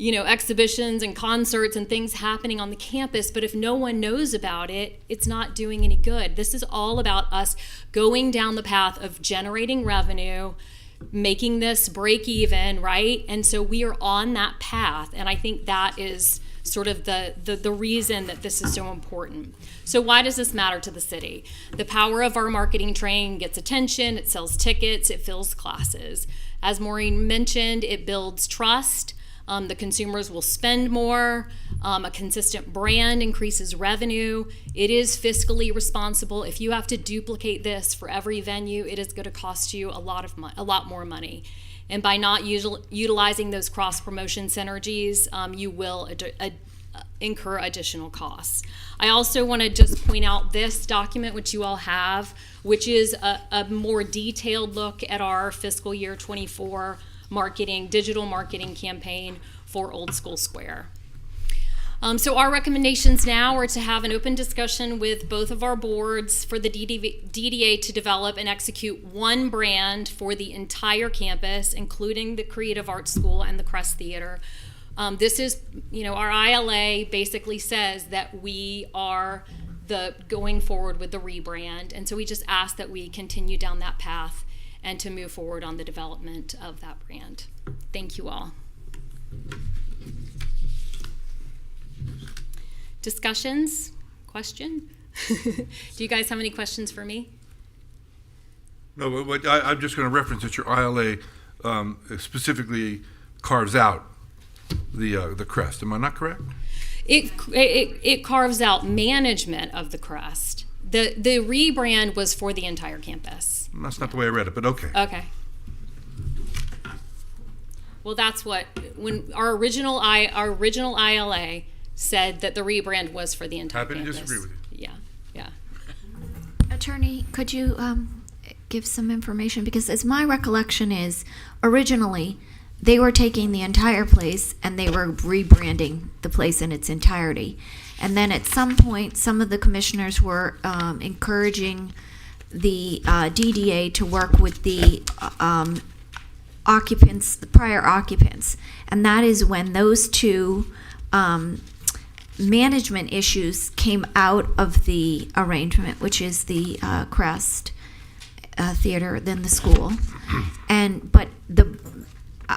exhibitions and concerts and things happening on the campus, but if no one knows about it, it's not doing any good. This is all about us going down the path of generating revenue, making this break even, right? And so we are on that path, and I think that is sort of the reason that this is so important. So why does this matter to the city? The power of our marketing train gets attention, it sells tickets, it fills classes. As Maureen mentioned, it builds trust. The consumers will spend more. A consistent brand increases revenue. It is fiscally responsible. If you have to duplicate this for every venue, it is going to cost you a lot more money. And by not utilizing those cross-promotion synergies, you will incur additional costs. I also want to just point out this document, which you all have, which is a more detailed look at our fiscal year 24 digital marketing campaign for Old School Square. So our recommendations now are to have an open discussion with both of our boards for the DDA to develop and execute one brand for the entire campus, including the Creative Arts School and the Crest Theater. This is, our ILA basically says that we are going forward with the rebrand, and so we just ask that we continue down that path and to move forward on the development of that brand. Thank you all. Discussions? Question? Do you guys have any questions for me? No, but I'm just going to reference that your ILA specifically carves out the crest. Am I not correct? It carves out management of the crest. The rebrand was for the entire campus. That's not the way I read it, but okay. Okay. Well, that's when our original ILA said that the rebrand was for the entire Happy campus. to disagree with you. Yeah. Attorney, could you give some information? Because as my recollection is, originally they were taking the entire place and they were rebranding the place in its entirety. And then at some point, some of the commissioners were encouraging the DDA to work with the occupants, the prior occupants. And that is when those two management issues came out of the arrangement, which is the Crest Theater, then the school. But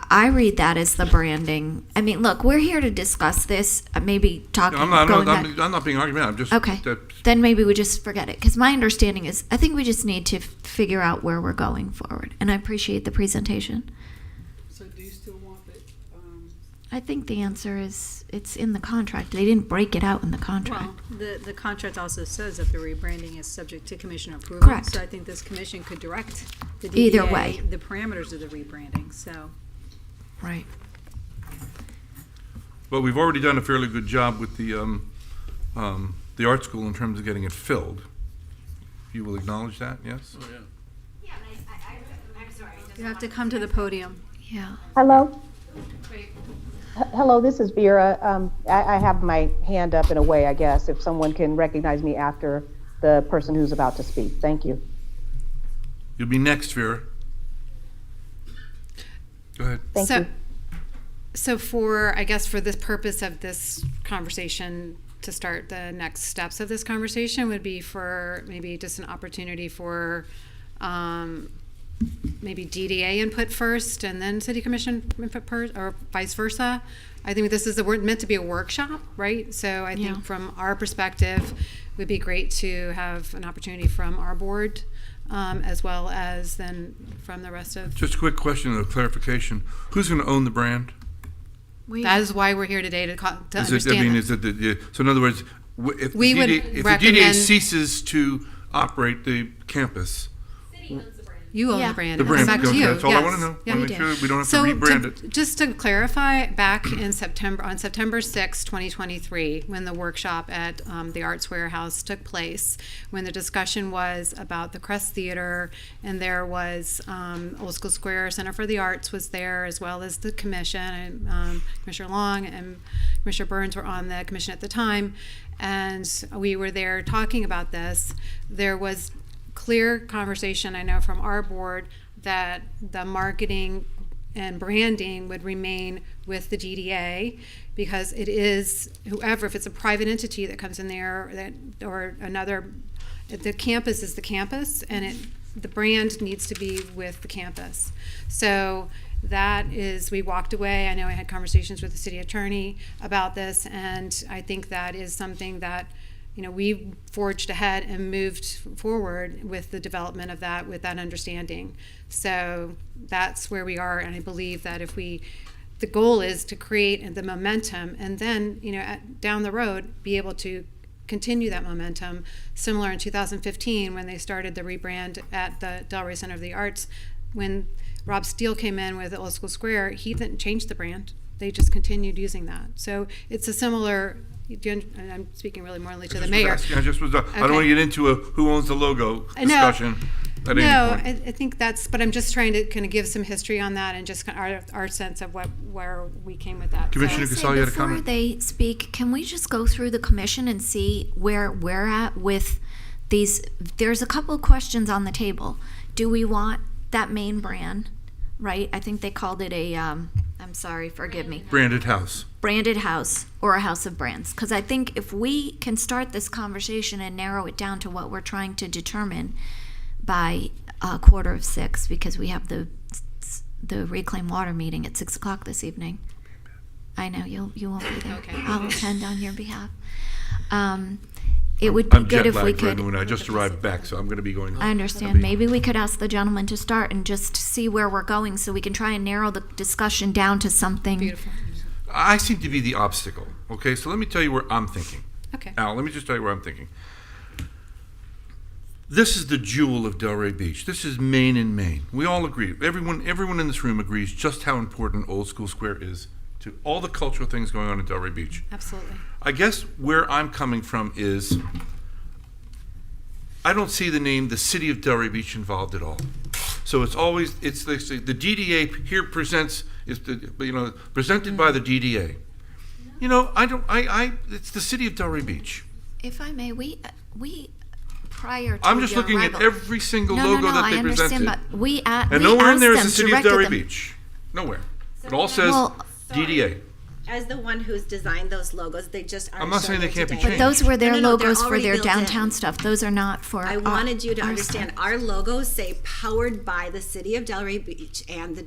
I read that as the branding. I mean, look, we're here to discuss this. Maybe talking. I'm not being argumentative. I'm just okay. Then maybe we just forget it. Because my understanding is, I think we just need to figure out where we're going forward. And I appreciate the presentation. So, do you still want it? I think the answer is it's in the contract. They didn't break it out in the contract. Well, the contract also says that the rebranding is subject to commission approval. Correct. So I think this commission could direct the DDA Either way. the parameters of the rebranding. So. Right. But we've already done a fairly good job with the art school in terms of getting it filled. You will acknowledge that, yes? Yeah, I'm sorry. You have to come to the podium. Yeah. Hello? Hello, this is Vera. I have my hand up in a way, I guess, if someone can recognize me after the person who's about to speak. Thank you. You'll be next, Vera. Go ahead. Thank So- you. So for, I guess for this purpose of this conversation, to start the next steps of this conversation would be for maybe just an opportunity for maybe DDA input first and then City Commission input or vice versa. I think this is meant to be a workshop, right? So I think from our perspective, it would be great to have an opportunity from our board as well as then from the rest of. Just a quick question of clarification. Who's going to own the brand? That is why we're here today to Is understand. so in other words, if We would if the DDA recommend- ceases to operate the campus, You own Yeah. the brand. the brand, Back to okay, you. that's all I Yes. want to know. Yeah. Want to make sure we don't have So to rebrand it. just to clarify, back in September, on September 6, 2023, when the workshop at the Arts Warehouse took place, when the discussion was about the Crest Theater, and there was Old School Square Center for the Arts was there, as well as the commission, and Commissioner Long and Commissioner Burns were on the commission at the time, and we were there talking about this. There was clear conversation, I know, from our board that the marketing and branding would remain with the DDA because it is whoever, if it's a private entity that comes in there or another, the campus is the campus and the brand needs to be with the campus. So that is, we walked away. I know I had conversations with the city attorney about this, and I think that is something that we forged ahead and moved forward with the development of that with that understanding. So that's where we are, and I believe that the goal is to create the momentum and then, down the road, be able to continue that momentum, similar in 2015 when they started the rebrand at the Delray Center of the Arts. When Rob Steele came in with Old School Square, he didn't change the brand. They just continued using that. So it's a similar, and I'm speaking really more to the mayor. I don't want to get into a who owns the logo discussion at any point. I think but I'm just trying to kind of give some history on that and just our sense of where we came with that. Commissioner Say, Casale, you had a before comment? they speak, can we just go through the commission and see where we're at with these? There's a couple of questions on the table. Do we want that main brand, right? I think they called it I'm sorry, forgive me. Branded house. Branded house or a house of brands. Because I think if we can start this conversation and narrow it down to what we're trying to determine by 5:45, because we have the Reclaim Water meeting at 6:00 this evening. I know you won't be there. Okay. I'll attend on your behalf. It would be I'm good if we jet-lagged, could. When I just arrived back, so I'm going to be going. I understand. Maybe we could ask the gentleman to start and just see where we're going so we can try and narrow the discussion down to something. Beautiful. I seem to be the obstacle. Okay, so let me tell you where I'm thinking. Okay. Al, let me just tell you where I'm thinking. This is the jewel of Delray Beach. This is Main and Main. We all agree. Everyone in this room agrees just how important Old School Square is to all the cultural things going on in Delray Beach. Absolutely. I guess where I'm coming from is I don't see the name the City of Delray Beach involved at all. So it's the DDA here presented by the DDA. It's the City of Delray Beach. If I may, we prior to I'm just your looking at arrival- every single No, logo no, that I they understand, presented. but we And nowhere in asked there is them, the City of directed Delray them- Beach. Nowhere. It all says Well, DDA. As the one who's designed those logos, they just aren't I'm not saying showing they it can't be today. changed. Those were their No, they're logos for already their built in. downtown stuff. Those are not for. I wanted you to our understand stuff. our logos say powered by the City of Delray Beach and the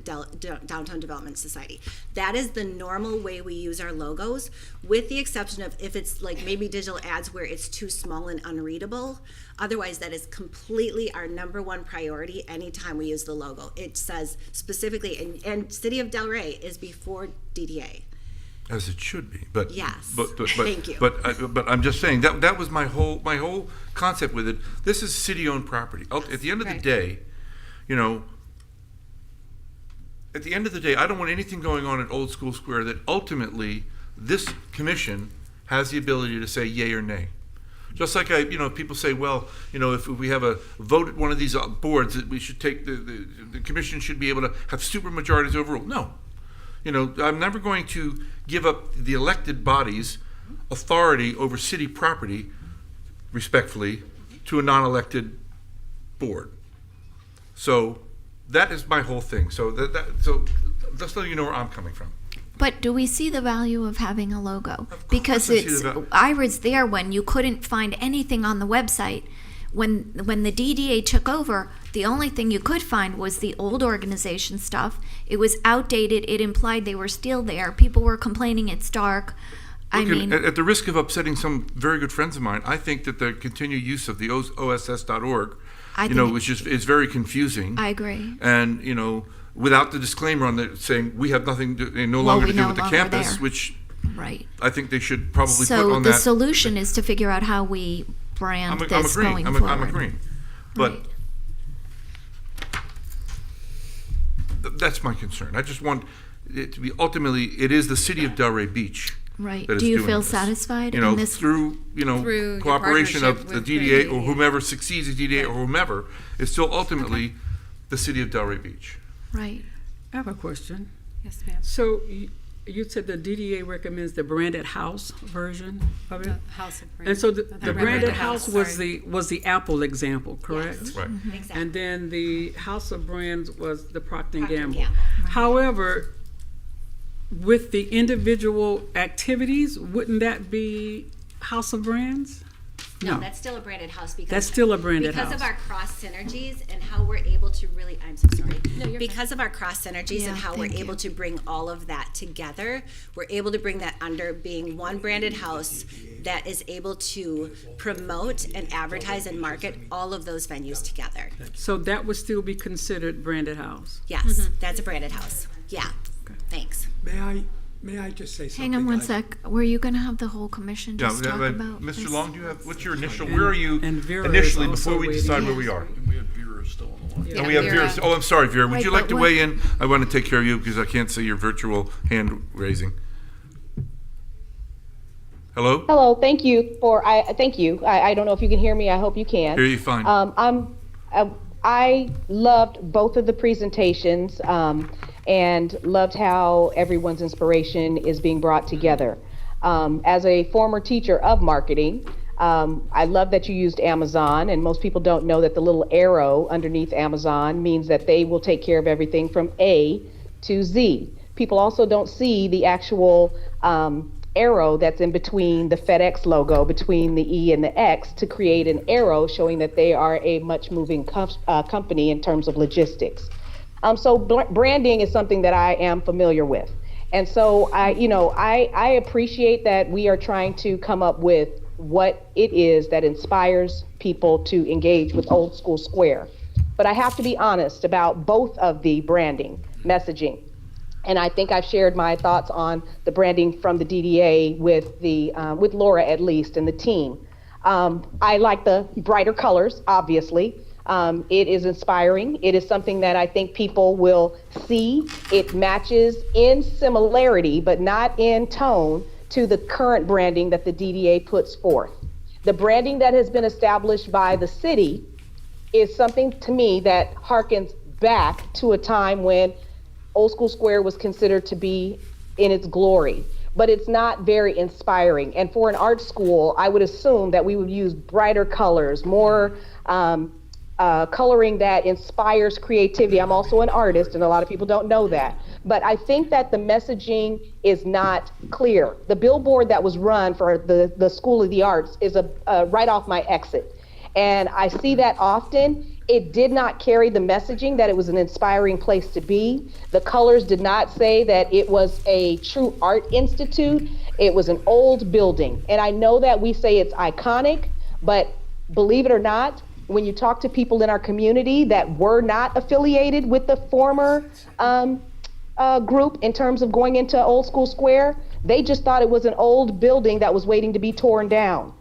Downtown Development Society. That is the normal way we use our logos, with the exception of if it's like maybe digital ads where it's too small and unreadable. Otherwise, that is completely our number one priority anytime we use the logo. It says specifically, and City of Delray is before DDA. As it should be, but Yes. But Thank you. But I'm just saying that was my whole concept with it. This is city-owned property. At the end of the Right. day, at the end of the day, I don't want anything going on at Old School Square that ultimately this commission has the ability to say yay or nay. Just like people say, well, if we have a vote at one of these boards, that we should take the commission should be able to have super majorities overrule. No, I'm never going to give up the elected body's authority over city property, respectfully, to a non-elected board. So that is my whole thing. So so just so you know where I'm coming from. But do we see the value of having a logo? Because I see it's, the val- I was there when you couldn't find anything on the website. When the DDA took over, the only thing you could find was the old organization stuff. It was outdated. It implied they were still there. People were complaining it's dark. I Look, mean, at the risk of upsetting some very good friends of mine, I think that the continued use of the OSS.org, I think which is very confusing. I agree. And, without the disclaimer on it saying we have nothing to, no longer we to do no with the longer campus, there. which Right. I think they should probably put So on the that. solution is to figure out how we brand I'm this agreeing. going I'm forward. agreeing. But Right. that's my concern. I just want it to be ultimately, it is the city of Delray Beach. Right. that is Do you doing feel this. satisfied in this? Through, Through your cooperation of partnership the with DDA the or DDA. whomever succeeds the DDA or whomever, is still ultimately the city of Delray Beach. Right. I have a question. Yes, ma'am. So you said the DDA recommends the branded house version of it? House of And so the branded branded house, house was sorry. the Apple example, correct? Yes. Right. Exactly. And then the House of Brands was the Procter and Procter Gamble. Gamble. However, with the individual activities, wouldn't that be House of Brands? No, that's still a branded house because That's still a branded because of house. our cross synergies and how we're able to really. I'm so sorry. Because of our cross synergies Yeah, and how we're thank able you. to bring all of that together, we're able to bring that under being one branded house that is able to promote and advertise and market all of those venues together. So that would still be considered branded house? Yes, that's a branded house. Yeah. Thanks. May I just say something? Hang on one I- sec. Were you going to have the whole commission just talk about Mr. this? Long, do you have, what's your initial, where are you and Vera is initially also before we waiting. decide where we are? We have Vera still on the line. And we have Vera. Oh, I'm sorry, Vera. Would Right, you like but to what- weigh in? I want to take care of you because I can't see your virtual hand raising. Hello? Hello, thank you for, thank you. I don't know if you can hear me. I hope you can. Hear you fine. I loved both of the presentations, and loved how everyone's inspiration is being brought together. As a former teacher of marketing, I love that you used Amazon, and most people don't know that the little arrow underneath Amazon means that they will take care of everything from A to Z. People also don't see the actual arrow that's in between the FedEx logo, between the E and the X, to create an arrow showing that they are a much moving company in terms of logistics. So branding is something that I am familiar with. And so I appreciate that we are trying to come up with what it is that inspires people to engage with Old School Square. But I have to be honest about both of the branding messaging. And I think I've shared my thoughts on the branding from the DDA with Laura at least and the team. I like the brighter colors, obviously. It is inspiring. It is something that I think people will see. It matches in similarity, but not in tone, to the current branding that the DDA puts forth. The branding that has been established by the city is something to me that harkens back to a time when Old School Square was considered to be in its glory, but it's not very inspiring. And for an art school, I would assume that we would use brighter colors, more coloring that inspires creativity. I'm also an artist, and a lot of people don't know that. But I think that the messaging is not clear. The billboard that was run for the School of the Arts is right off my exit. And I see that often. It did not carry the messaging that it was an inspiring place to be. The colors did not say that it was a true art institute. It was an old building. And I know that we say it's iconic, but believe it or not, when you talk to people in our community that were not affiliated with the former group in terms of going into Old School Square, they just thought it was an old building that was waiting to be torn down.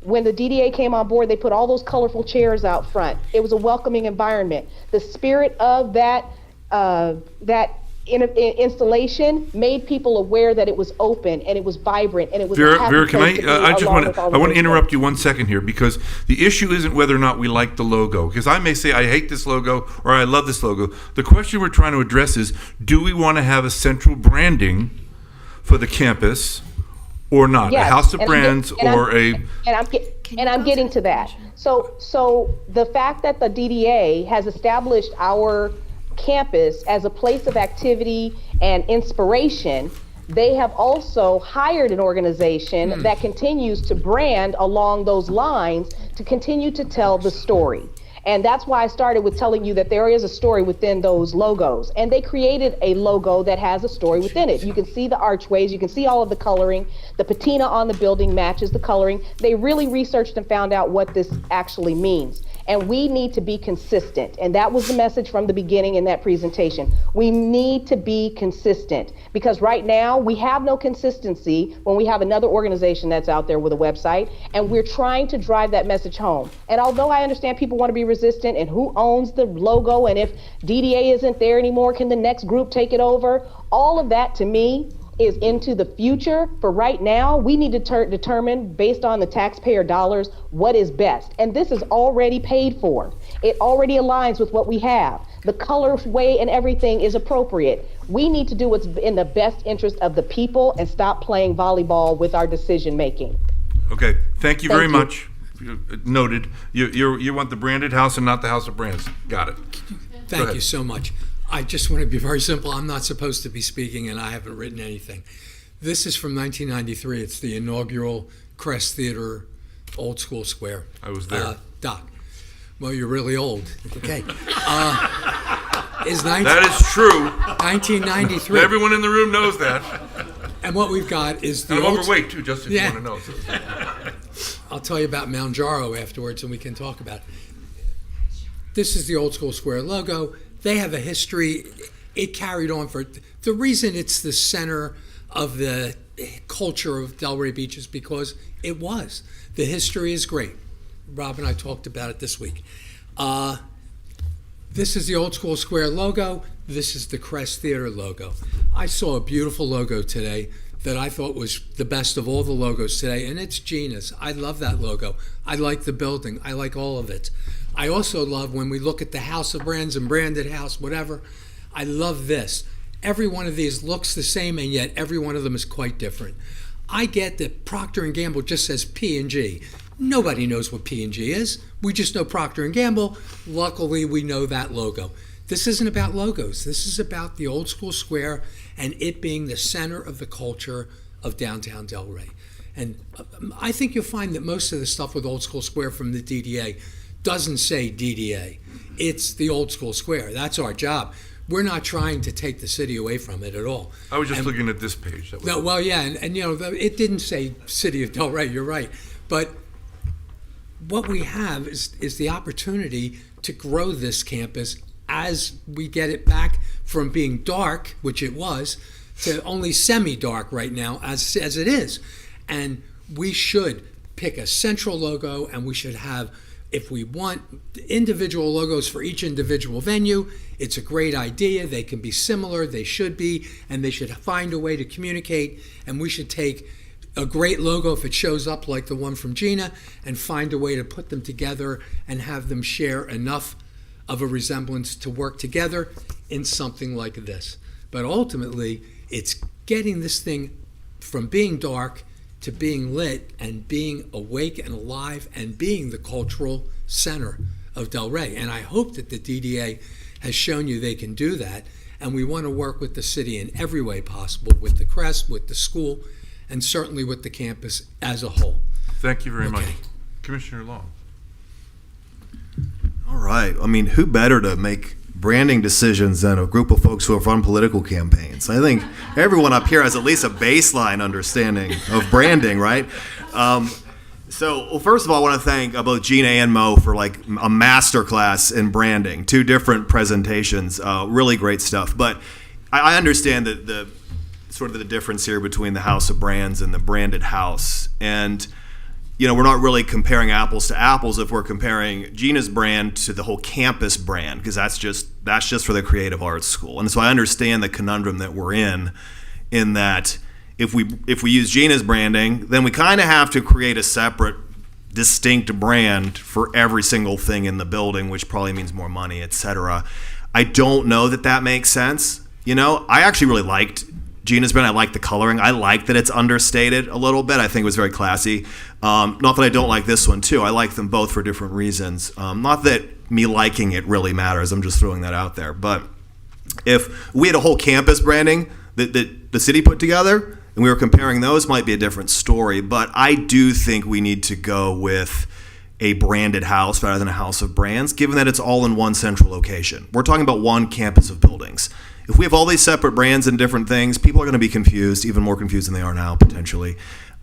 When the DDA came on board, they put all those colorful chairs out front. It was a welcoming environment. The spirit of that installation made people aware that it was open and it was vibrant and it was a happy Vera, can place to be, I just along want with all to, the I want to other interrupt folks. you 1 second here, because the issue isn't whether or not we like the logo, because I may say I hate this logo or I love this logo. The question we're trying to address is, do we want to have a central branding for the campus or not? Yes, A house of and I'm brands get- and or I'm- and I'm getting to that. So the fact that the DDA has established our campus as a place of activity and inspiration, they have also hired an organization that continues to brand along those lines to continue to tell the story. And that's why I started with telling you that there is a story within those logos. And they created a logo that has a story within it. You can see the archways, you can see all of the coloring. The patina on the building matches the coloring. They really researched and found out what this actually means. And we need to be consistent. And that was the message from the beginning in that presentation. We need to be consistent because right now we have no consistency when we have another organization that's out there with a website, and we're trying to drive that message home. And although I understand people want to be resistant and who owns the logo, and if DDA isn't there anymore, can the next group take it over? All of that to me is into the future. For right now, we need to determine based on the taxpayer dollars what is best. And this is already paid for. It already aligns with what we have. The color way and everything is appropriate. We need to do what's in the best interest of the people and stop playing volleyball with our decision making. Okay, thank you very Thank you. much. Noted. You want the branded house and not the house of brands. Got it. Thank ahead. you so much. I just want to be very simple. I'm not supposed to be speaking, and I haven't written anything. This is from 1993. It's the inaugural Crest Theater Old School Square. I was there. Doc. Well, you're really old. Okay. That is true. 1993. Everyone in the room knows that. And what we've got is the And I'm old... overweight too, just if Yeah. you want to know. I'll tell you about Mount Jaro afterwards, and we can talk about it. This is the Old School Square logo. They have a history. It carried on for... The reason it's the center of the culture of Delray Beach is because it was. The history is great. Rob and I talked about it this week. This is the Old School Square logo. This is the Crest Theater logo. I saw a beautiful logo today that I thought was the best of all the logos today, and it's Gina's. I love that logo. I like the building. I like all of it. I also love when we look at the House of Brands and Branded House, whatever. I love this. Every one of these looks the same, and yet every one of them is quite different. I get that Procter & Gamble just says P&G. Nobody knows what P&G is. We just know Procter & Gamble. Luckily, we know that logo. This isn't about logos. This is about the Old School Square and it being the center of the culture of downtown Delray. And I think you'll find that most of the stuff with Old School Square from the DDA doesn't say DDA. It's the Old School Square. That's our job. We're not trying to take the city away from it at all. I was just looking at this page. That was No, well, yeah, and you know, it didn't say City of Delray, you're right. But what we have is the opportunity to grow this campus as we get it back from being dark, which it was, to only semi-dark right now as it is. And we should pick a central logo, and we should have, if we want individual logos for each individual venue, it's a great idea. They can be similar, they should be, and they should find a way to communicate. And we should take a great logo if it shows up like the one from Gina and find a way to put them together and have them share enough of a resemblance to work together in something like this. But ultimately, it's getting this thing from being dark to being lit and being awake and alive and being the cultural center of Delray. And I hope that the DDA has shown you they can do that. And we want to work with the city in every way possible, with the Crest, with the school, and certainly with the campus as a whole. Thank you very much. Commissioner Long. All right. I mean, who better to make branding decisions than a group of folks who have run political campaigns? I think everyone up here has at least a baseline understanding of branding, right? So, first of all, I want to thank both Gina and Mo for like a masterclass in branding. Two different presentations, really great stuff. But I understand that the sort of the difference here between the House of Brands and the Branded House. And you know, we're not really comparing apples to apples if we're comparing Gina's brand to the whole campus brand, because that's just for the creative arts school. And so I understand the conundrum that we're in that if we use Gina's branding, then we kind of have to create a separate, distinct brand for every single thing in the building, which probably means more money, etc. I don't know that makes sense. You know, I actually really liked Gina's brand. I like the coloring. I like that it's understated a little bit. I think it was very classy. Not that I don't like this one too. I like them both for different reasons. Not that me liking it really matters. I'm just throwing that out there. But if we had a whole campus branding that the city put together, and we were comparing those, might be a different story. But I do think we need to go with a branded house rather than a house of brands, given that it's all in one central location. We're talking about one campus of buildings. If we have all these separate brands and different things, people are going to be confused, even more confused than they are now, potentially.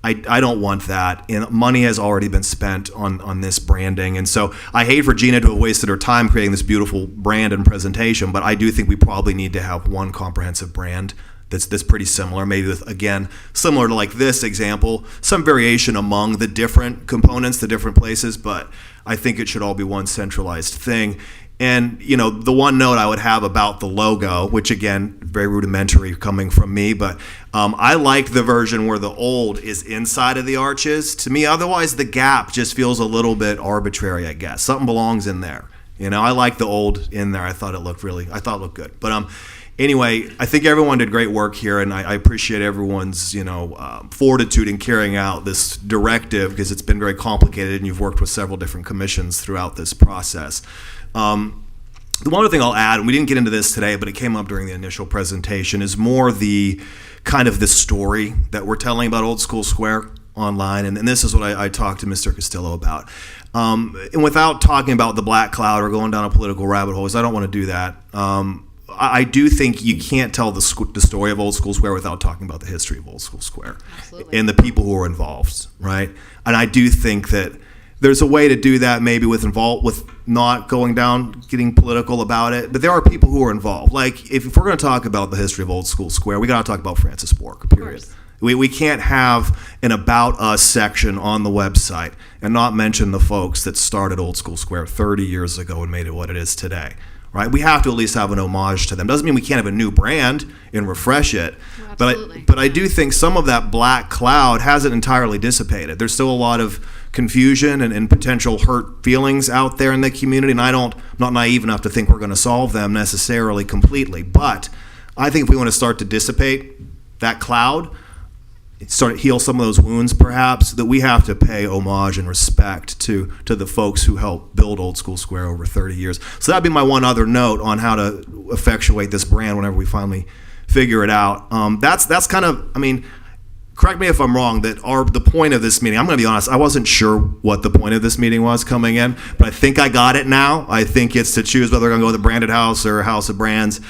I don't want that. And money has already been spent on this branding. And so I hate for Gina to have wasted her time creating this beautiful brand and presentation, but I do think we probably need to have one comprehensive brand that's pretty similar, maybe with, again, similar to like this example, some variation among the different components, the different places, but I think it should all be one centralized thing. And, you know, the one note I would have about the logo, which again, very rudimentary coming from me, but I liked the version where the old is inside of the arches. To me, otherwise the gap just feels a little bit arbitrary, I guess. Something belongs in there. You know, I like the old in there. I thought it looked good. But anyway, I think everyone did great work here, and I appreciate everyone's, fortitude in carrying out this directive, because it's been very complicated, and you've worked with several different commissions throughout this process. The one other thing I'll add, and we didn't get into this today, but it came up during the initial presentation, is more the kind of the story that we're telling about Old School Square online, and this is what I talked to Mr. Castillo about. And without talking about the black cloud or going down a political rabbit hole, because I don't want to do that, I do think you can't tell the story of Old School Square without talking about the history of Old School Square. Absolutely. And the people who were involved, right? And I do think that there's a way to do that, maybe with not going down, getting political about it. But there are people who are involved. Like, if we're going to talk about the history of Old School Square, we got to talk about Francis Bork, period. We can't have an About Us section on the website and not mention the folks that started Old School Square 30 years ago and made it what it is today. Right? We have to at least have an homage to them. Doesn't mean we can't have a new brand and refresh it. Absolutely. But I do think some of that black cloud hasn't entirely dissipated. There's still a lot of confusion and potential hurt feelings out there in the community, and I'm not naive enough to think we're going to solve them necessarily completely. But I think if we want to start to dissipate that cloud, start to heal some of those wounds, perhaps, that we have to pay homage and respect to the folks who helped build Old School Square over 30 years. So that'd be my one other note on how to effectuate this brand whenever we finally figure it out. That's kind of, correct me if I'm wrong, that the point of this meeting, I'm going to be honest, I wasn't sure what the point of this meeting was coming in, but I think I got it now. I think it's to choose whether we're going to go with a branded house or a house of brands.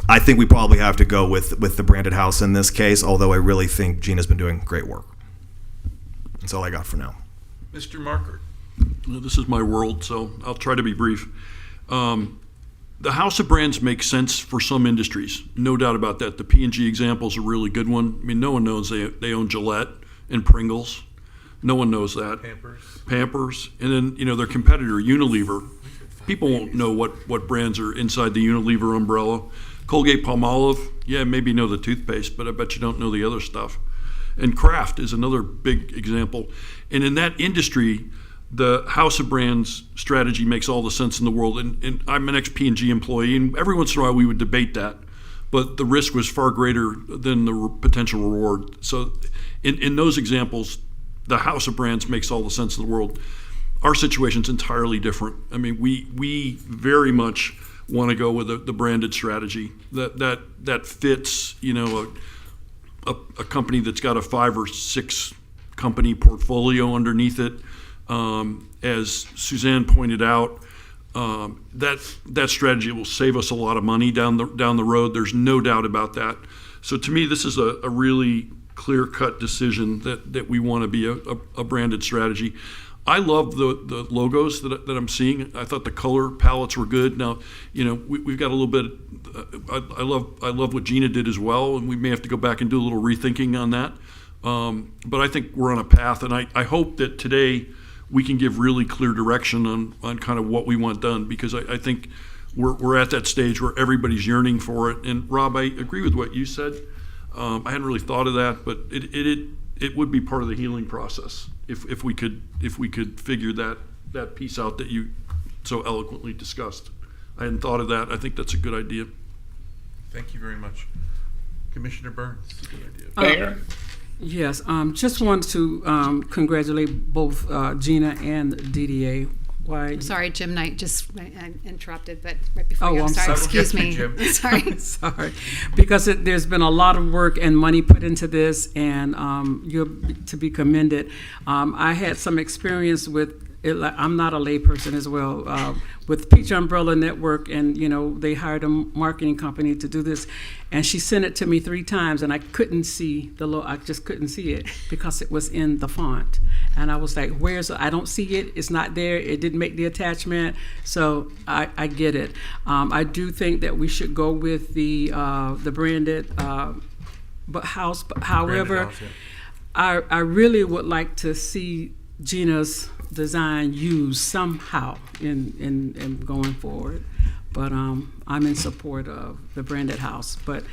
I think we probably have to go with the branded house in this case, although I really think Gina's been doing great work. That's all I got for now. Mr. Marker. This is my world, so I'll try to be brief. The house of brands makes sense for some industries, no doubt about that. The P&G example is a really good one. No one knows they own Gillette and Pringles. No one knows that. Pampers. And then, their competitor, Unilever. People won't know what brands are inside the Unilever umbrella. Colgate-Palmolive, maybe know the toothpaste, but I bet you don't know the other stuff. And Kraft is another big example. And in that industry, the house of brands strategy makes all the sense in the world. And I'm an ex-P&G employee, and every once in a while we would debate that. But the risk was far greater than the potential reward. So in those examples, the house of brands makes all the sense in the world. Our situation's entirely different. We very much want to go with the branded strategy that fits, a company that's got a 5 or 6 company portfolio underneath it. As Suzanne pointed out, that strategy will save us a lot of money down the road. There's no doubt about that. So to me, this is a really clear-cut decision that we want to be a branded strategy. I love the logos that I'm seeing. I thought the color palettes were good. Now, we've got a little bit. I love what Gina did as well, and we may have to go back and do a little rethinking on that. But I think we're on a path, and I hope that today we can give really clear direction on kind of what we want done, because I think we're at that stage where everybody's yearning for it. And Rob, I agree with what you said. I hadn't really thought of that, but it would be part of the healing process if we could figure that piece out that you so eloquently discussed. I hadn't thought of that. I think that's a good idea. Thank you very much. Commissioner Burns. Good idea. Yes, just wanted to congratulate both Gina and DDA why. Sorry, Jim Knight, I interrupted, but right before Oh, you I'm start, sorry. excuse Yes, me. Jim. Sorry. Sorry, because there's been a lot of work and money put into this, and you're to be commended. I had some experience with it. I'm not a layperson as well. With Peach Umbrella Network, and they hired a marketing company to do this, and she sent it to me 3 times, and I couldn't see I just couldn't see it because it was in the font, and I was like, I don't see it. It's not there. It didn't make the attachment. So I get it. I do think that we should go with the branded house. But however, Branded house, yeah. I really would like to see Gina's design used somehow in going forward. But I'm in support of the branded house. But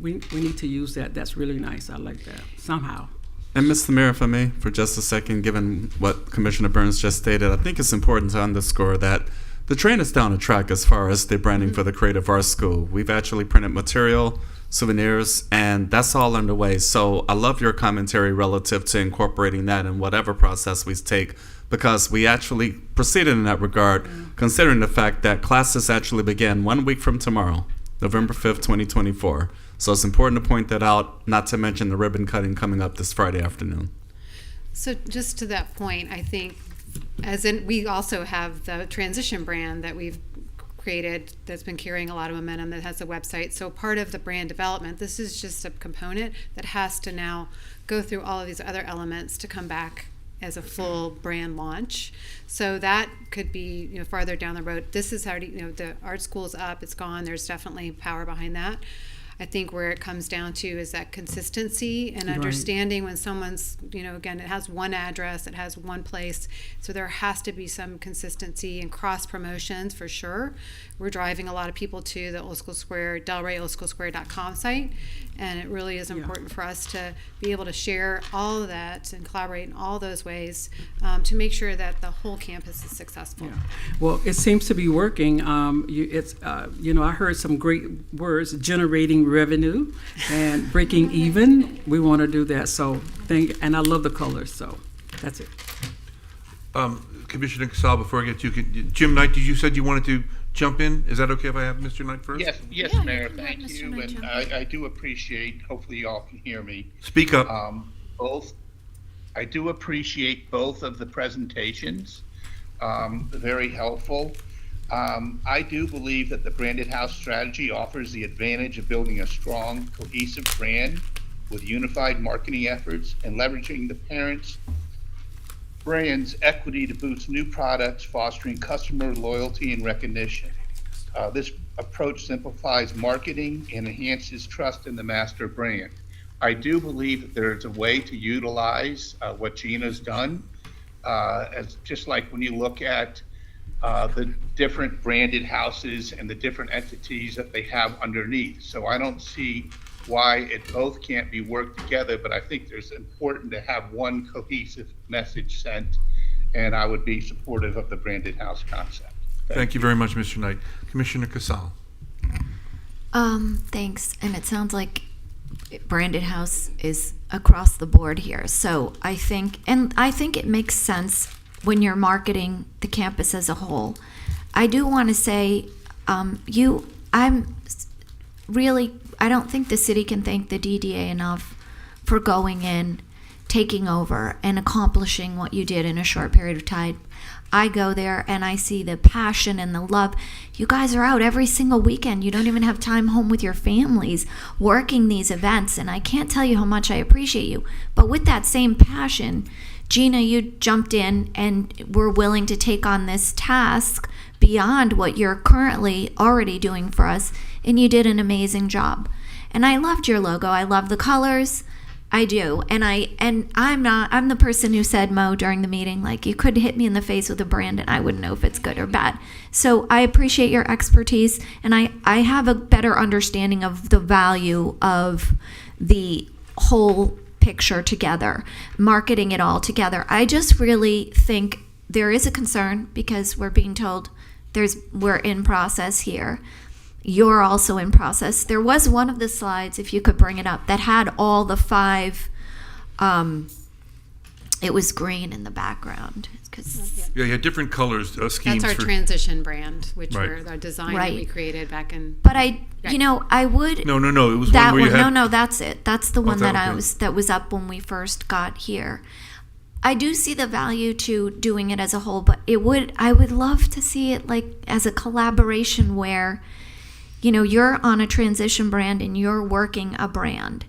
we need to use that. That's really nice. I like that somehow. And Mr. Mayor, if I may, for just a second, given what Commissioner Burns just stated, I think it's important to underscore that the train is down the track as far as the branding for the Creative Arts School. We've actually printed material, souvenirs, and that's all underway. So I love your commentary relative to incorporating that in whatever process we take, because we actually proceeded in that regard, considering the fact that classes actually begin 1 week from tomorrow, November 5th, 2024. So it's important to point that out, not to mention the ribbon cutting coming up this Friday afternoon. So just to that point, I think, we also have the transition brand that we've created that's been carrying a lot of momentum, that has a website. So part of the brand development, this is just a component that has to now go through all of these other elements to come back as a full brand launch. So that could be farther down the road. This is already, the art school's up, it's gone. There's definitely power behind that. I think where it comes down to is that consistency and understanding when someone's, again, it has one address, it has one place, so there has to be some consistency and cross promotions for sure. We're driving a lot of people to the Old School Square, DelReyOldSchoolSquare.com site, and it really is important for us to be able to share all of that and collaborate in all those ways to make sure that the whole campus is successful. Yeah. Well, it seems to be working. I heard some great words: generating revenue and breaking even. We want to do that. So, and I love the colors. So, that's it. Commissioner Casal, before I get to you, Jim Knight, you said you wanted to jump in? Is that okay if I have Mr. Knight first? Yes, Yeah, Mayor, you can let thank Mr. you, Knight and jump I do appreciate, hopefully you all can hear me. Speak up. I do appreciate both of the presentations, very helpful. I do believe that the branded house strategy offers the advantage of building a strong, cohesive brand with unified marketing efforts and leveraging the parents' brand's equity to boost new products, fostering customer loyalty and recognition. This approach simplifies marketing and enhances trust in the master brand. I do believe that there is a way to utilize what Gina's done, as just like when you look at the different branded houses and the different entities that they have underneath. So I don't see why it both can't be worked together, but I think there's important to have one cohesive message sent, and I would be supportive of the branded house concept. Thank you very much, Mr. Knight. Commissioner Casal. Thanks. And it sounds like branded house is across the board here. So I think it makes sense when you're marketing the campus as a whole. I do want to say, I don't think the city can thank the DDA enough for going in, taking over, and accomplishing what you did in a short period of time. I go there and I see the passion and the love. You guys are out every single weekend. You don't even have time home with your families working these events, and I can't tell you how much I appreciate you. But with that same passion, Gina, you jumped in and were willing to take on this task beyond what you're currently already doing for us, and you did an amazing job. And I loved your logo. I love the colors. I do. And I'm the person who said, Mo, during the meeting, like, you could hit me in the face with a brand and I wouldn't know if it's good or bad. So I appreciate your expertise, and I have a better understanding of the value of the whole picture together, marketing it all together. I just really think there is a concern because we're being told we're in process here. You're also in process. There was one of the slides, if you could bring it up, that had all the 5 it was green in the background. 'Cause- Yeah, you had different colors, schemes. That's our for- transition brand, which Right. were our design that Right. we created back in. But I, Right. I would. No, it was That one where you one, had. no, that's it. That's the one that that okay? that was up when we first got here. I do see the value to doing it as a whole, but I would love to see it like as a collaboration where, you're on a transition brand and you're working a brand,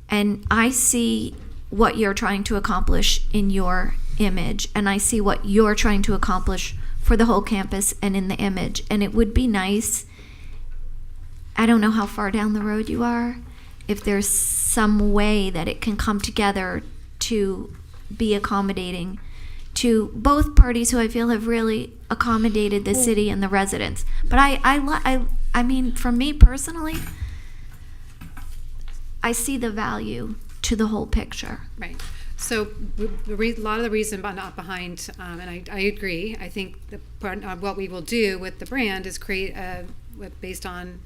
and I see what you're trying to accomplish in your image, and I see what you're trying to accomplish for the whole campus and in the image, and it would be nice. I don't know how far down the road you are, if there's some way that it can come together to be accommodating to both parties who I feel have really accommodated the city and the residents. But I mean, for me personally, I see the value to the whole picture. Right. So a lot of the reason not behind, and I agree, I think the part of what we will do with the brand is create based on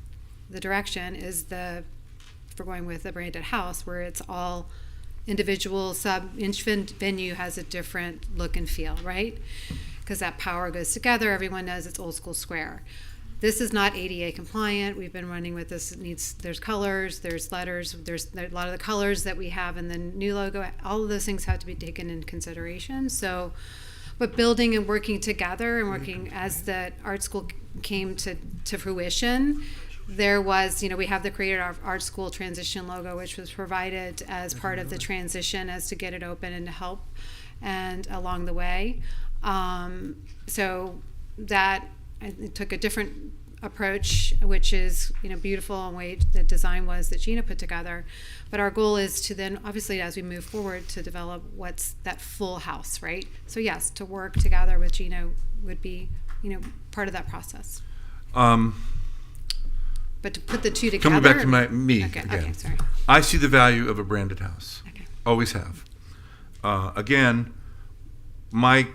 the direction is we're going with the branded house where it's all individual each venue has a different look and feel, right? Because that power goes together. Everyone knows it's Old School Square. This is not ADA compliant. We've been running with this. There's colors, there's letters, there's a lot of the colors that we have in the new logo. All of those things have to be taken into consideration. So, but building and working together and working as the art school came to fruition, there was, we have the Creative Art School transition logo, which was provided as part of the transition as to get it open and to help and along the way. So that it took a different approach, which is, beautiful and way the design was that Gina put together. But our goal is to then, obviously, as we move forward, to develop what's that full house, right? So yes, to work together with Gina would be, part of that process. But to put the two together. Coming back to me Okay, again. okay, sorry. I see the value of a branded house. Okay. Always have. Again, my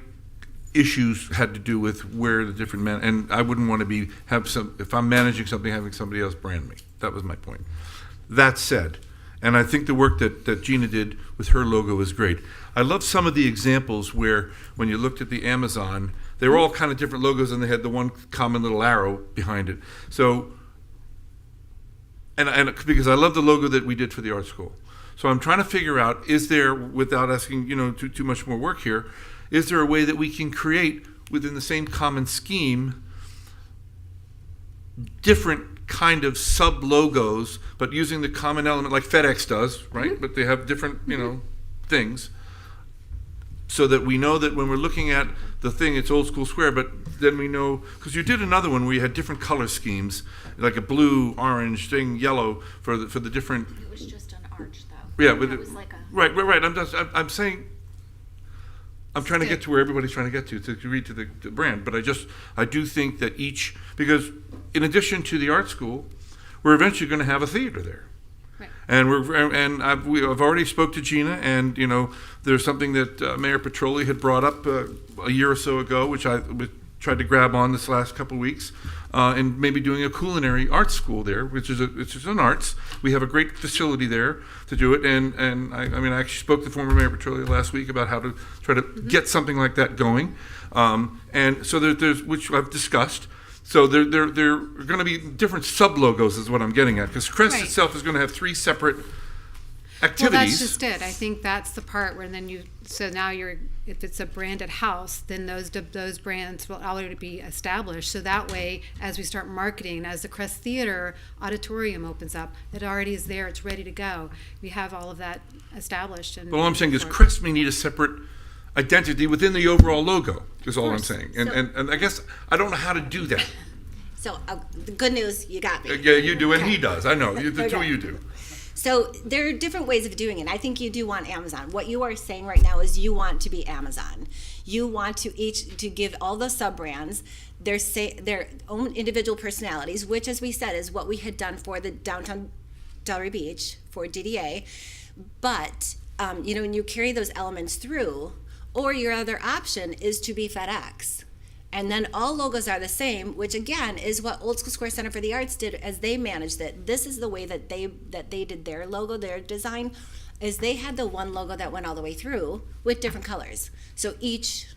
issues had to do with where the different and I wouldn't want to if I'm managing something, having somebody else brand me. That was my point. That said, and I think the work that Gina did with her logo is great. I love some of the examples where when you looked at the Amazon, they were all kind of different logos and they had the one common little arrow behind it. So, and because I love the logo that we did for the art school. So I'm trying to figure out, is there, without asking, too much more work here, is there a way that we can create within the same common scheme different kind of sub logos, but using the common element like FedEx does, right? Mm-hmm. But they have different, things, so that we know that when we're looking at the thing, it's Old School Square, but then we know, because you did another one where you had different color schemes, like a blue, orange, thing, yellow for the different. It was just an arch, though. Yeah, but it was like a. Right. I'm saying. I'm trying to get to where everybody's trying to get to read to the brand, but I do think that because in addition to the art school, we're eventually going to have a theater there. Right. And I've already spoke to Gina, and there's something that Mayor Petroli had brought up a year or so ago, which I tried to grab on this last couple of weeks, and maybe doing a culinary arts school there, which is an arts. We have a great facility there to do it, and I actually spoke to former Mayor Petroli last week about how to try to get something like that going, and so there's which I've discussed. So there are going to be different sub logos, is what I'm getting at, because Crest Right. itself is going to have 3 separate activities. Well, that's just it. I think that's the part where then if it's a branded house, then those brands will already be established. So that way, as we start marketing, as the Crest Theater auditorium opens up, it already is there. It's ready to go. We have all of that established. And But all I'm saying is Crest may need a separate identity within the overall logo, is all I'm saying. And I guess I don't know how to do that. So the good news, you got me. Yeah, you do, and he does. I know. The two of you do. So there are different ways of doing it. I think you do want Amazon. What you are saying right now is you want to be Amazon. You want to give all the sub brands their own individual personalities, which, as we said, is what we had done for the downtown Delray Beach for DDA. But when you carry those elements through, or your other option is to be FedEx. And then all logos are the same, which again is what Old School Square Center for the Arts did as they managed it. This is the way that they did their logo, their design. is they had the one logo that went all the way through with different colors. So each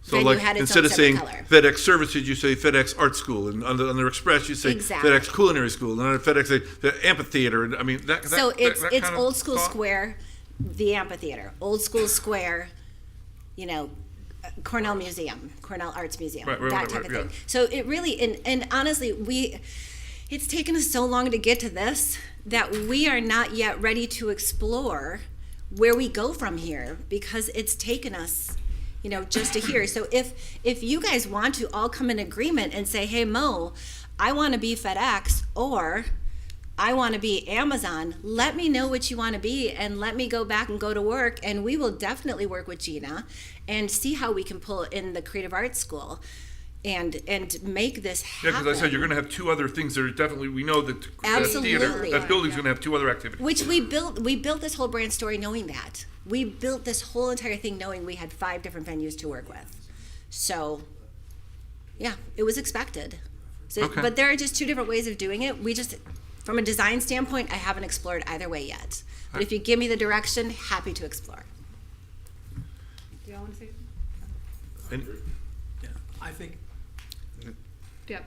So venue like, had its instead own of saying separate color. FedEx Services, you say FedEx Art School, and on the Express, you say Exactly. FedEx Culinary School, and on FedEx, the Amphitheater, and I mean, So it's that it's kind of Old School thought? Square, the amphitheater, Old School Square, Cornell Museum, Cornell Arts Museum, Right, that type of yeah. thing. So it really, and honestly, it's taken us so long to get to this that we are not yet ready to explore where we go from here, because it's taken us, just to here. So if you guys want to all come in agreement and say, hey, Mo, I want to be FedEx, or I want to be Amazon, let me know what you want to be, and let me go back and go to work, and we will definitely work with Gina and see how we can pull in the Creative Arts School and make this Yeah, happen. because I said you're going to have two other things that are definitely, we know that Absolutely. that building's going to have two other activities. Which we built this whole brand story knowing that. We built this whole entire thing knowing we had 5 different venues to work with. So, yeah, it was expected. So, Okay. But there are just 2 different ways of doing it. We just, from a design standpoint, I haven't explored either way yet. But if you give me the direction, happy to explore. Do y'all want to say? And- I think Yep.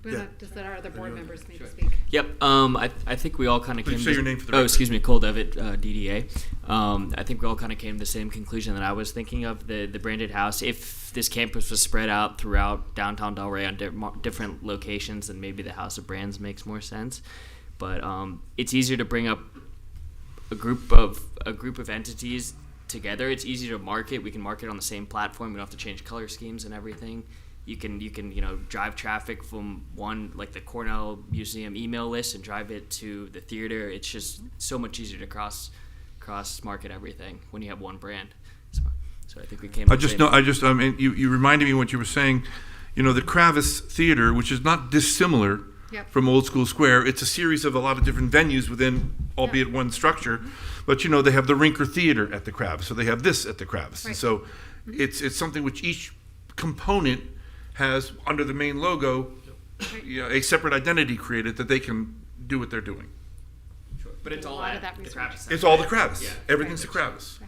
Yeah. Just let our other board members need to speak. Yep. I think we all kind of Please came. say to, your name for the Oh, record. excuse me, Cole Devitt, DDA. I think we all kind of came to the same conclusion that I was thinking of the branded house. If this campus was spread out throughout downtown Delray on different locations, then maybe the House of Brands makes more sense. But it's easier to bring up a group of entities together. It's easier to market. We can market on the same platform. We don't have to change color schemes and everything. You can drive traffic from one, like the Cornell Museum email list, and drive it to the theater. It's just so much easier to cross market everything when you have one brand. So I think we came. I mean, you reminded me what you were saying. The Kravis Theater, which is not dissimilar Yep. from Old School Square. It's a series of a lot of different venues within, albeit one structure. But they have the Rinker Theater at the Kravis, so they have this at the Kravis. And Right. so it's something which each component has under the main logo a separate identity created that they can do what they're doing. But it's A all lot at of that the research. Kravis. It's all the Kravis. Yeah. Everything's the Kravis.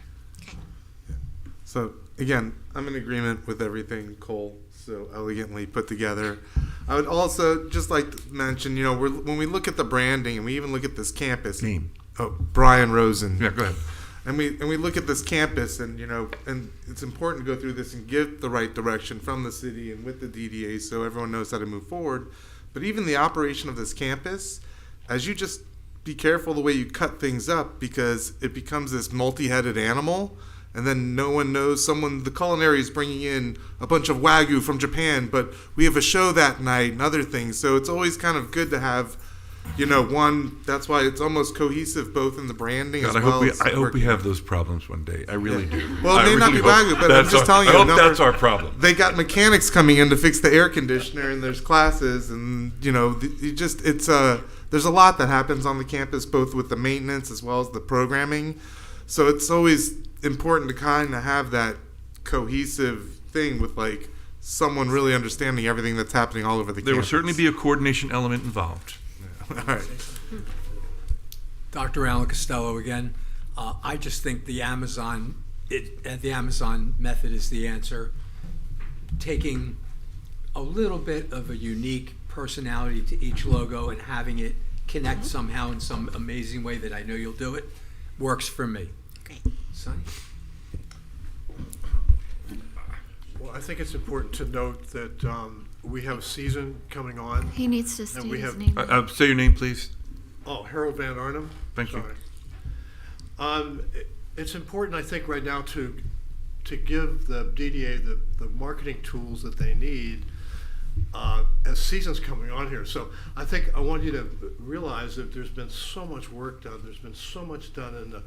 So again, I'm in agreement with everything Cole so elegantly put together. I would also just like to mention, when we look at the branding and we even look at this campus. Name. Oh, Brian Rosen. Yeah, go ahead. And we look at this campus, and and it's important to go through this and give the right direction from the city and with the DDA, so everyone knows how to move forward. But even the operation of this campus, as you just be careful the way you cut things up, because it becomes this multi-headed animal, and then no one knows. The culinary is bringing in a bunch of Wagyu from Japan, but we have a show that night and other things. So it's always kind of good to have. One, that's why it's almost cohesive both in the branding as God, well as I hope we working. have those problems one day. I really do. Well, it I may not be really hope Wagyu, but I'm that's just telling you. I hope number- that's our problem. They got mechanics coming in to fix the air conditioner, and there's classes, and there's a lot that happens on the campus, both with the maintenance as well as the programming. So it's always important to kind of have that cohesive thing with someone really understanding everything that's happening all over the There will campus. certainly be a coordination element involved. All right. Dr. Alan Costello again. I just think the Amazon method is the answer. Taking a little bit of a unique personality to each logo and having it connect somehow in some amazing way that I know you'll do it works for me. Great. Sonny? Well, I think it's important to note that we have a season coming on. He needs to state we his have- name. Say your name, please. Oh, Harold Van Arnhem. Thank you. Sorry. It's important, I think, right now to give the DDA the marketing tools that they need as season's coming on here. So I think I want you to realize that there's been so much work done. There's been so much done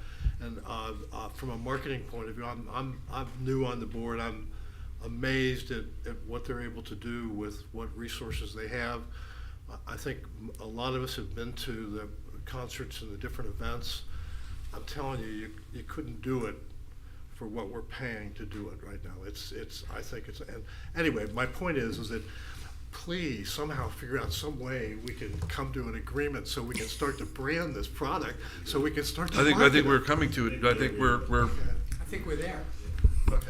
from a marketing point of view. I'm new on the board. I'm amazed at what they're able to do with what resources they have. I think a lot of us have been to the concerts and the different events. I'm telling you, you couldn't do it for what we're paying to do it right now. I think it's, and anyway, my point is that please somehow figure out some way we can come to an agreement so we can start to brand this product, so we can start to I think market we're it. coming to it. I think we're. I think we're there.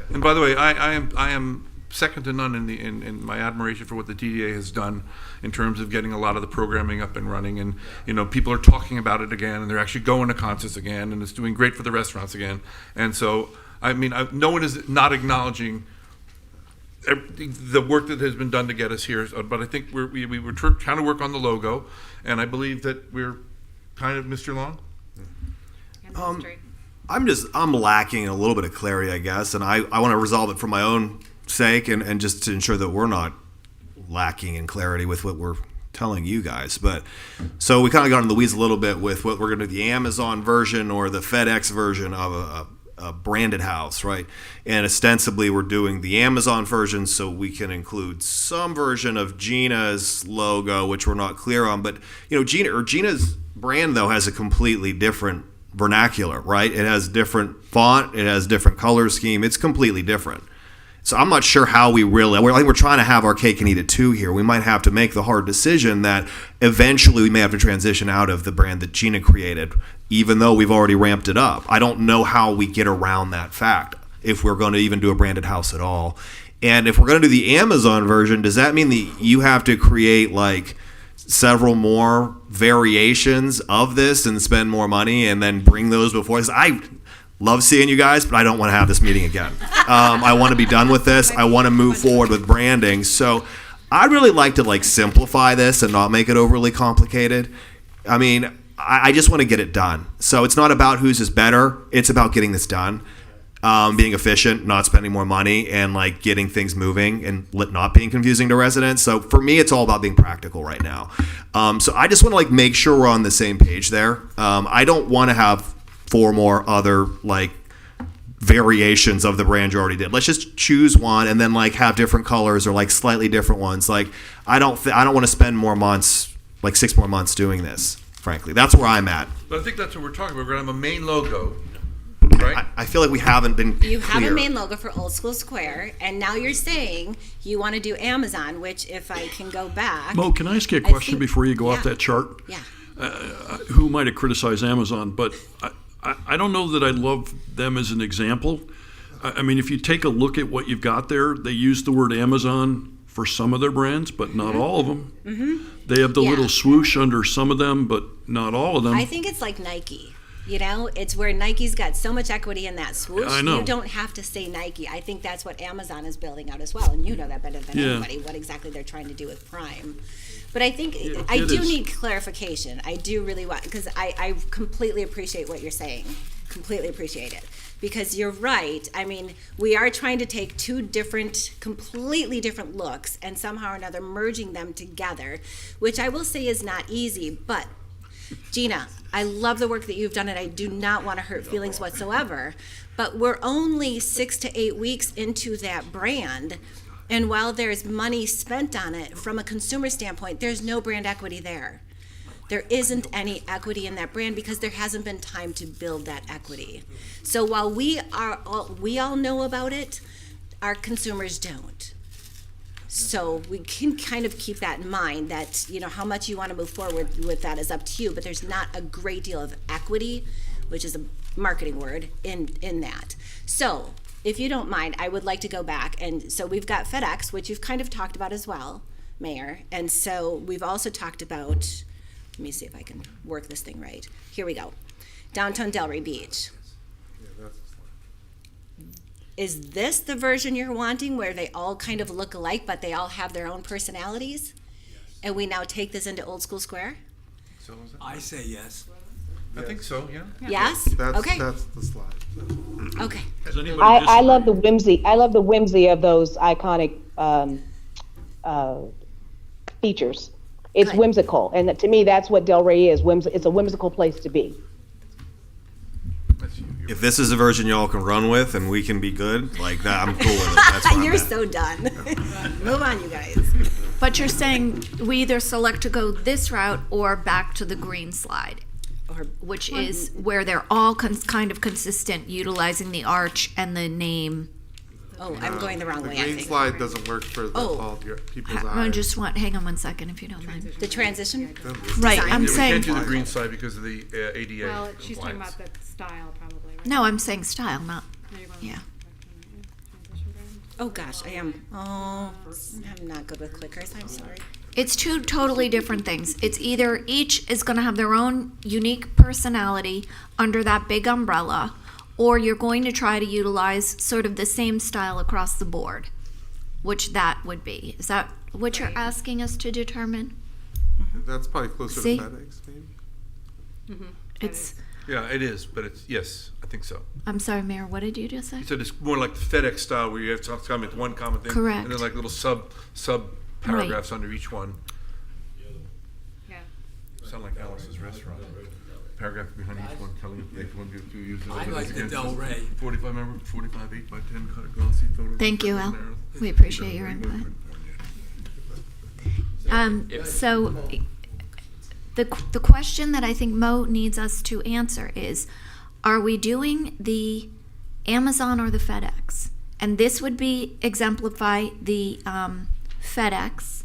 And by the way, I am second to none in my admiration for what the DDA has done in terms of getting a lot of the programming up and running, and people are talking about it again, and they're actually going to concerts again, and it's doing great for the restaurants again. And so, I mean, no one is not acknowledging the work that has been done to get us here. But I think we were trying to work on the logo, and I believe that we're kind of, Mr. Long. I'm lacking a little bit of clarity, I guess, and I want to resolve it for my own sake and just to ensure that we're not lacking in clarity with what we're telling you guys. But so we kind of got in the weeds a little bit with what we're going to do, the Amazon version or the FedEx version of a branded house, right? And ostensibly we're doing the Amazon version so we can include some version of Gina's logo, which we're not clear on. But Gina's brand though has a completely different vernacular, right? It has different font, it has different color scheme, it's completely different. So I'm not sure how I think we're trying to have our cake and eat it too here. We might have to make the hard decision that eventually we may have to transition out of the brand that Gina created, even though we've already ramped it up. I don't know how we get around that fact if we're going to even do a branded house at all. And if we're going to do the Amazon version, does that mean that you have to create like several more variations of this and spend more money and then bring those before us? I love seeing you guys, but I don't want to have this meeting again. I want to be done with this. I want to move forward with branding. So I'd really like to simplify this and not make it overly complicated. I mean, I just want to get it done. So it's not about whose is better. It's about getting this done, being efficient, not spending more money, and getting things moving and not being confusing to residents. So for me, it's all about being practical right now. So I just want to make sure we're on the same page there. I don't want to have 4 more other variations of the brand you already did. Let's just choose one and then have different colors or slightly different ones. I don't want to spend more months, 6 more months doing this. Frankly, that's where I'm at. But I think that's what we're talking about. We're going to have a main logo, right? I feel like we haven't been clear. You have a main logo for Old School Square, and now you're saying you want to do Amazon, which if I can go back. Mo, can I ask you a question before you go off that chart? Yeah. Who might have criticized Amazon, but I don't know that I love them as an example. I mean, if you take a look at what you've got there, they use the word Amazon for some of their brands, but not all of them. Mm-hmm. They have the little swoosh under some of them, but not all of them. I think it's like Nike. It's where Nike's got so much equity in that swoosh. I know. You don't have to say Nike. I think that's what Amazon is building out as well, and you know that better than anybody, what exactly they're trying to do with Prime. But I think I do need clarification. I do really want, because I completely appreciate what you're saying. Completely appreciate it. Because you're right. I mean, we are trying to take 2 completely different looks and somehow or another merging them together, which I will say is not easy. But Gina, I love the work that you've done, and I do not want to hurt feelings whatsoever. But we're only 6 to 8 weeks into that brand. And while there's money spent on it, from a consumer standpoint, there's no brand equity there. There isn't any equity in that brand because there hasn't been time to build that equity. So while we all know about it, our consumers don't. So we can kind of keep that in mind, that how much you want to move forward with that is up to you, but there's not a great deal of equity, which is a marketing word, in that. So if you don't mind, I would like to go back. And so we've got FedEx, which you've kind of talked about as well, Mayor. And so we've also talked about, let me see if I can work this thing right. Here we go. Downtown Delray Beach. Is this the version you're wanting, where they all kind of look alike, but they all have their own personalities? And we now take this into Old School Square? I say yes. I think so, yeah. Yes? Okay. That's the slide. Okay. I love the whimsy. I love the whimsy of those iconic features. It's whimsical, and to me, that's what Delray is. It's a whimsical place to be. If this is a version y'all can run with and we can be good, that, I'm cool with it. That's what You're I'm at. so done. Move on, you guys. But you're saying we either select to go this route or back to the green slide, which is where they're all kind of consistent, utilizing the arch and the name Oh, I'm going the wrong The way, I green think. slide doesn't work for Oh. all your people's I eyes. just want, hang on one second if you don't mind. The transition? Right, design? I'm Yeah, we saying, can't do the green slide because of the ADA Well, she's talking compliance. about the style probably, right? no, I'm saying style, not, yeah. Oh, gosh, I'm not good with clickers, I'm sorry. It's two totally different things. It's either each is going to have their own unique personality under that big umbrella, or you're going to try to utilize sort of the same style across the board, which that would be. Is that what you're asking us to determine? That's probably closer See? to FedEx, maybe. It's, Yeah, it is, but it's, yes, I think so. I'm sorry, Mayor, what did you just say? You said it's more like the FedEx style where you have to comment one common thing. Correct. And then like little sub paragraphs under each one. Yeah. Sound like Alice's Restaurant. Paragraph behind each one telling if they want to use it. I like the Del Rey. 45, remember, 45, 8 by 10 cut glossy photo. Thank you, Al. We appreciate your input. So the question that I think Mo needs us to answer is, are we doing the Amazon or the FedEx? And this would be exemplify the FedEx,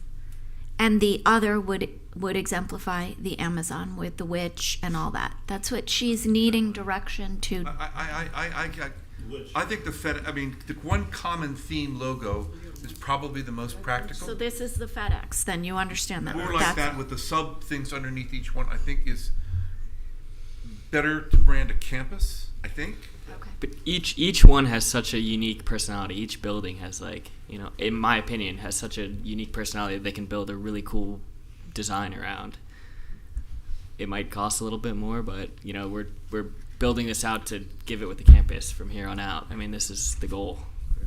and the other would exemplify the Amazon with the witch and all that. That's what she's needing direction to. I think the one common theme logo is probably the most practical. So this is the FedEx, then you understand that. More like that with the sub things underneath each one, I think is better to brand a campus, I think. But each one has such a unique personality. Each building has in my opinion, has such a unique personality that they can build a really cool design around. It might cost a little bit more, but we're building this out to give it with the campus from here on out. I mean, this is the goal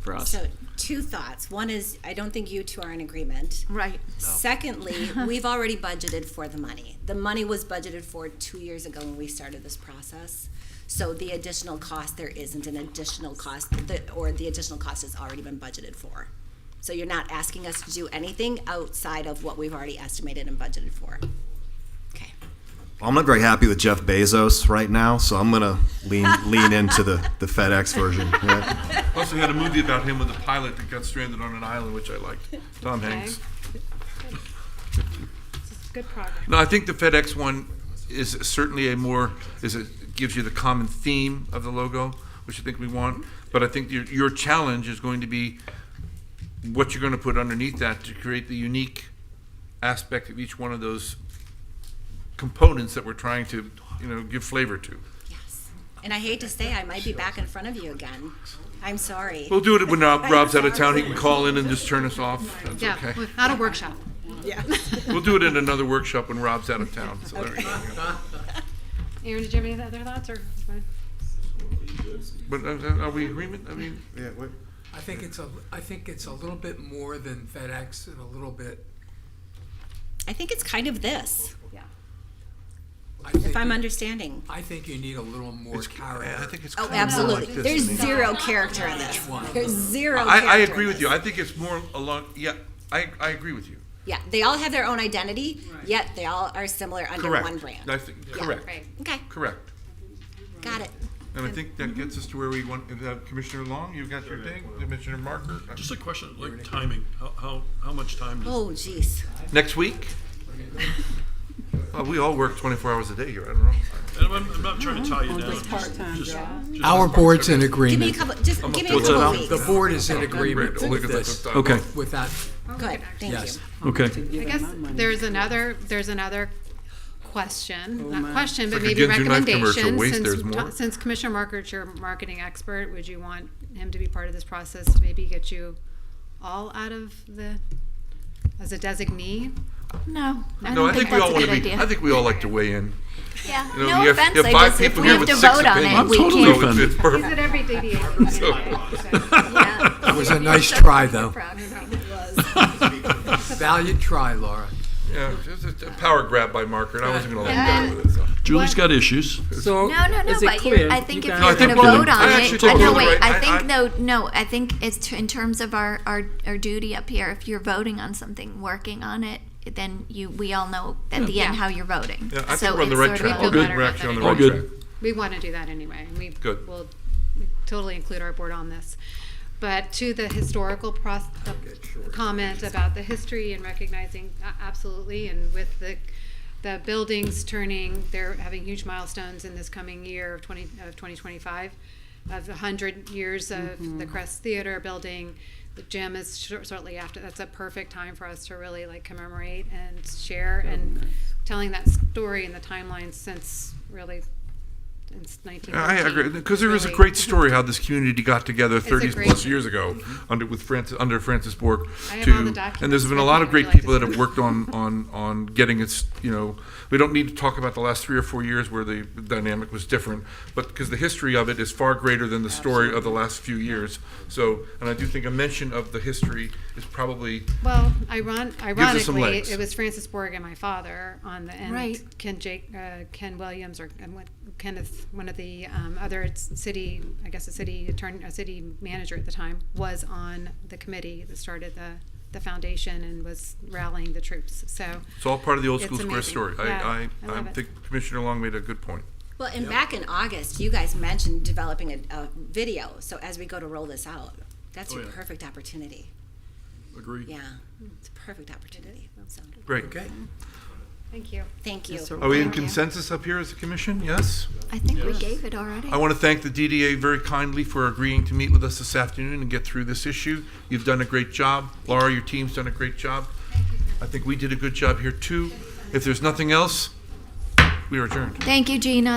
for us. So, two thoughts. One is, I don't think you two are in agreement. Right. Secondly, we've already budgeted for the money. The money was budgeted for 2 years ago when we started this process. So the additional cost, there isn't an additional cost, the additional cost has already been budgeted for. So you're not asking us to do anything outside of what we've already estimated and budgeted for. Okay. I'm not very happy with Jeff Bezos right now, so I'm gonna lean into the FedEx version. Yeah. Also had a movie about him with a pilot that got stranded on an island, which I liked. Tom Hanks. Good progress. No, I think the FedEx one is certainly gives you the common theme of the logo, which I think we want. But I think your challenge is going to be what you're going to put underneath that to create the unique aspect of each one of those components that we're trying to, give flavor to. Yes. And I hate to say, I might be back in front of you again. I'm sorry. We'll do it when Rob's out of town. He can call in and just turn us off. That's Yeah, okay. not a workshop. Yeah. We'll do it in another workshop when Rob's out of town. So there you go. Aaron, did you have any other thoughts, or it's fine? But are we in agreement? I mean, Yeah, what? I think it's a little bit more than FedEx and a little bit. I think it's kind of this, I if think I'm you- understanding. I think you need a little more character. I think it's Oh, kind of more absolutely. like this There's to me. zero character in this. There's zero I character agree in with you. this. I think it's more along. Yeah, I agree with you. Yeah, they all have their own identity, yet they all are similar under Correct. one brand. I think, correct. Right. Okay, Correct. got it. And I think that gets us to where we want. Commissioner Long, you've got your thing. Commissioner Marker. Just a question, like timing. How much time does Oh, geez. Next week. Well, we all work 24 hours a day here. I don't know. And I'm not trying to tie you down. Just Our board's in Give me a agreement. couple, just give me a What's that, couple Al? weeks. The board is in agreement Only with 'cause that's this. what I'm Okay. With that, Good, thank yes. you. Okay. I guess there's another question, not question, but like a maybe Genzu knife commercial. recommendation. Waste, there's more. Since Commissioner Marker's your marketing expert, would you want him to be part of this process to maybe get you all out of as a designee? No, I No, don't I think we that's all a want good to be. idea. I think we all like to weigh in. Yeah, You know, no you have- offense, you have I five just, if people we here have with to six vote on opinions. it, we totally can't. So offended. it's perfect. Is it every DDA? Yeah. That was a nice try, though. Proud. Valiant try, Laura. Yeah, just a power grab by Marker, and I wasn't going to let go with it. So. Julie's got issues. So No, is it but clear? I think You if guys- No, I you're think gonna we're- vote on I it, actually think no, we're wait, right. I think no, I think it's in terms of our duty up here, if you're voting on something, working on it, then we all know at the end Yeah. how you're voting. Yeah, I So think we're on the it's right sort of track. a- All good. better We're about actually on the that. right All track. good. We want to do that anyway, and we Good. will totally include our board on this. But to the historical comment about the history and recognizing, absolutely, and with the buildings turning, they're having huge milestones in this coming year of 2025, of 100 years of the Crest Theater building. The gym is shortly after. That's a perfect time for us to really like commemorate and share and telling that story and the timeline since really since 19. I agree, because there is a great story how this community got together 30 great plus years ago under Francis Borg. I have all the documents And there's been a with lot me. of Would great you like people to that see have worked on getting its, we don't need to talk about the last 3 or 4 years where the dynamic was different, but because the history of it is far greater than the story of the last few years. So, and I do think a mention of the history is probably, Well, some ironically, legs. it was Francis Borg and my father on the end. Right. Ken Williams or Kenneth, one of the other city, I guess a city manager at the time, was on the committee that started the foundation and was rallying the troops. So it's all part of the old it's school square amazing. story. Yeah, I love it. think Commissioner Long made a good point. Well, and back in August, you guys mentioned developing a video. So as we go to roll this out, that's your perfect opportunity. Agree. Yeah, it's a perfect opportunity. So, Great. Okay. Thank you. thank you. Are we in Thank you. consensus up here as a commission? Yes? I think we gave it already. I want to thank the DDA very kindly for agreeing to meet with us this afternoon and get through this issue. You've done a great job. Laura, your team's done a great job. I think we did a good job here too. If there's nothing else, we are adjourned. Thank you, Gina.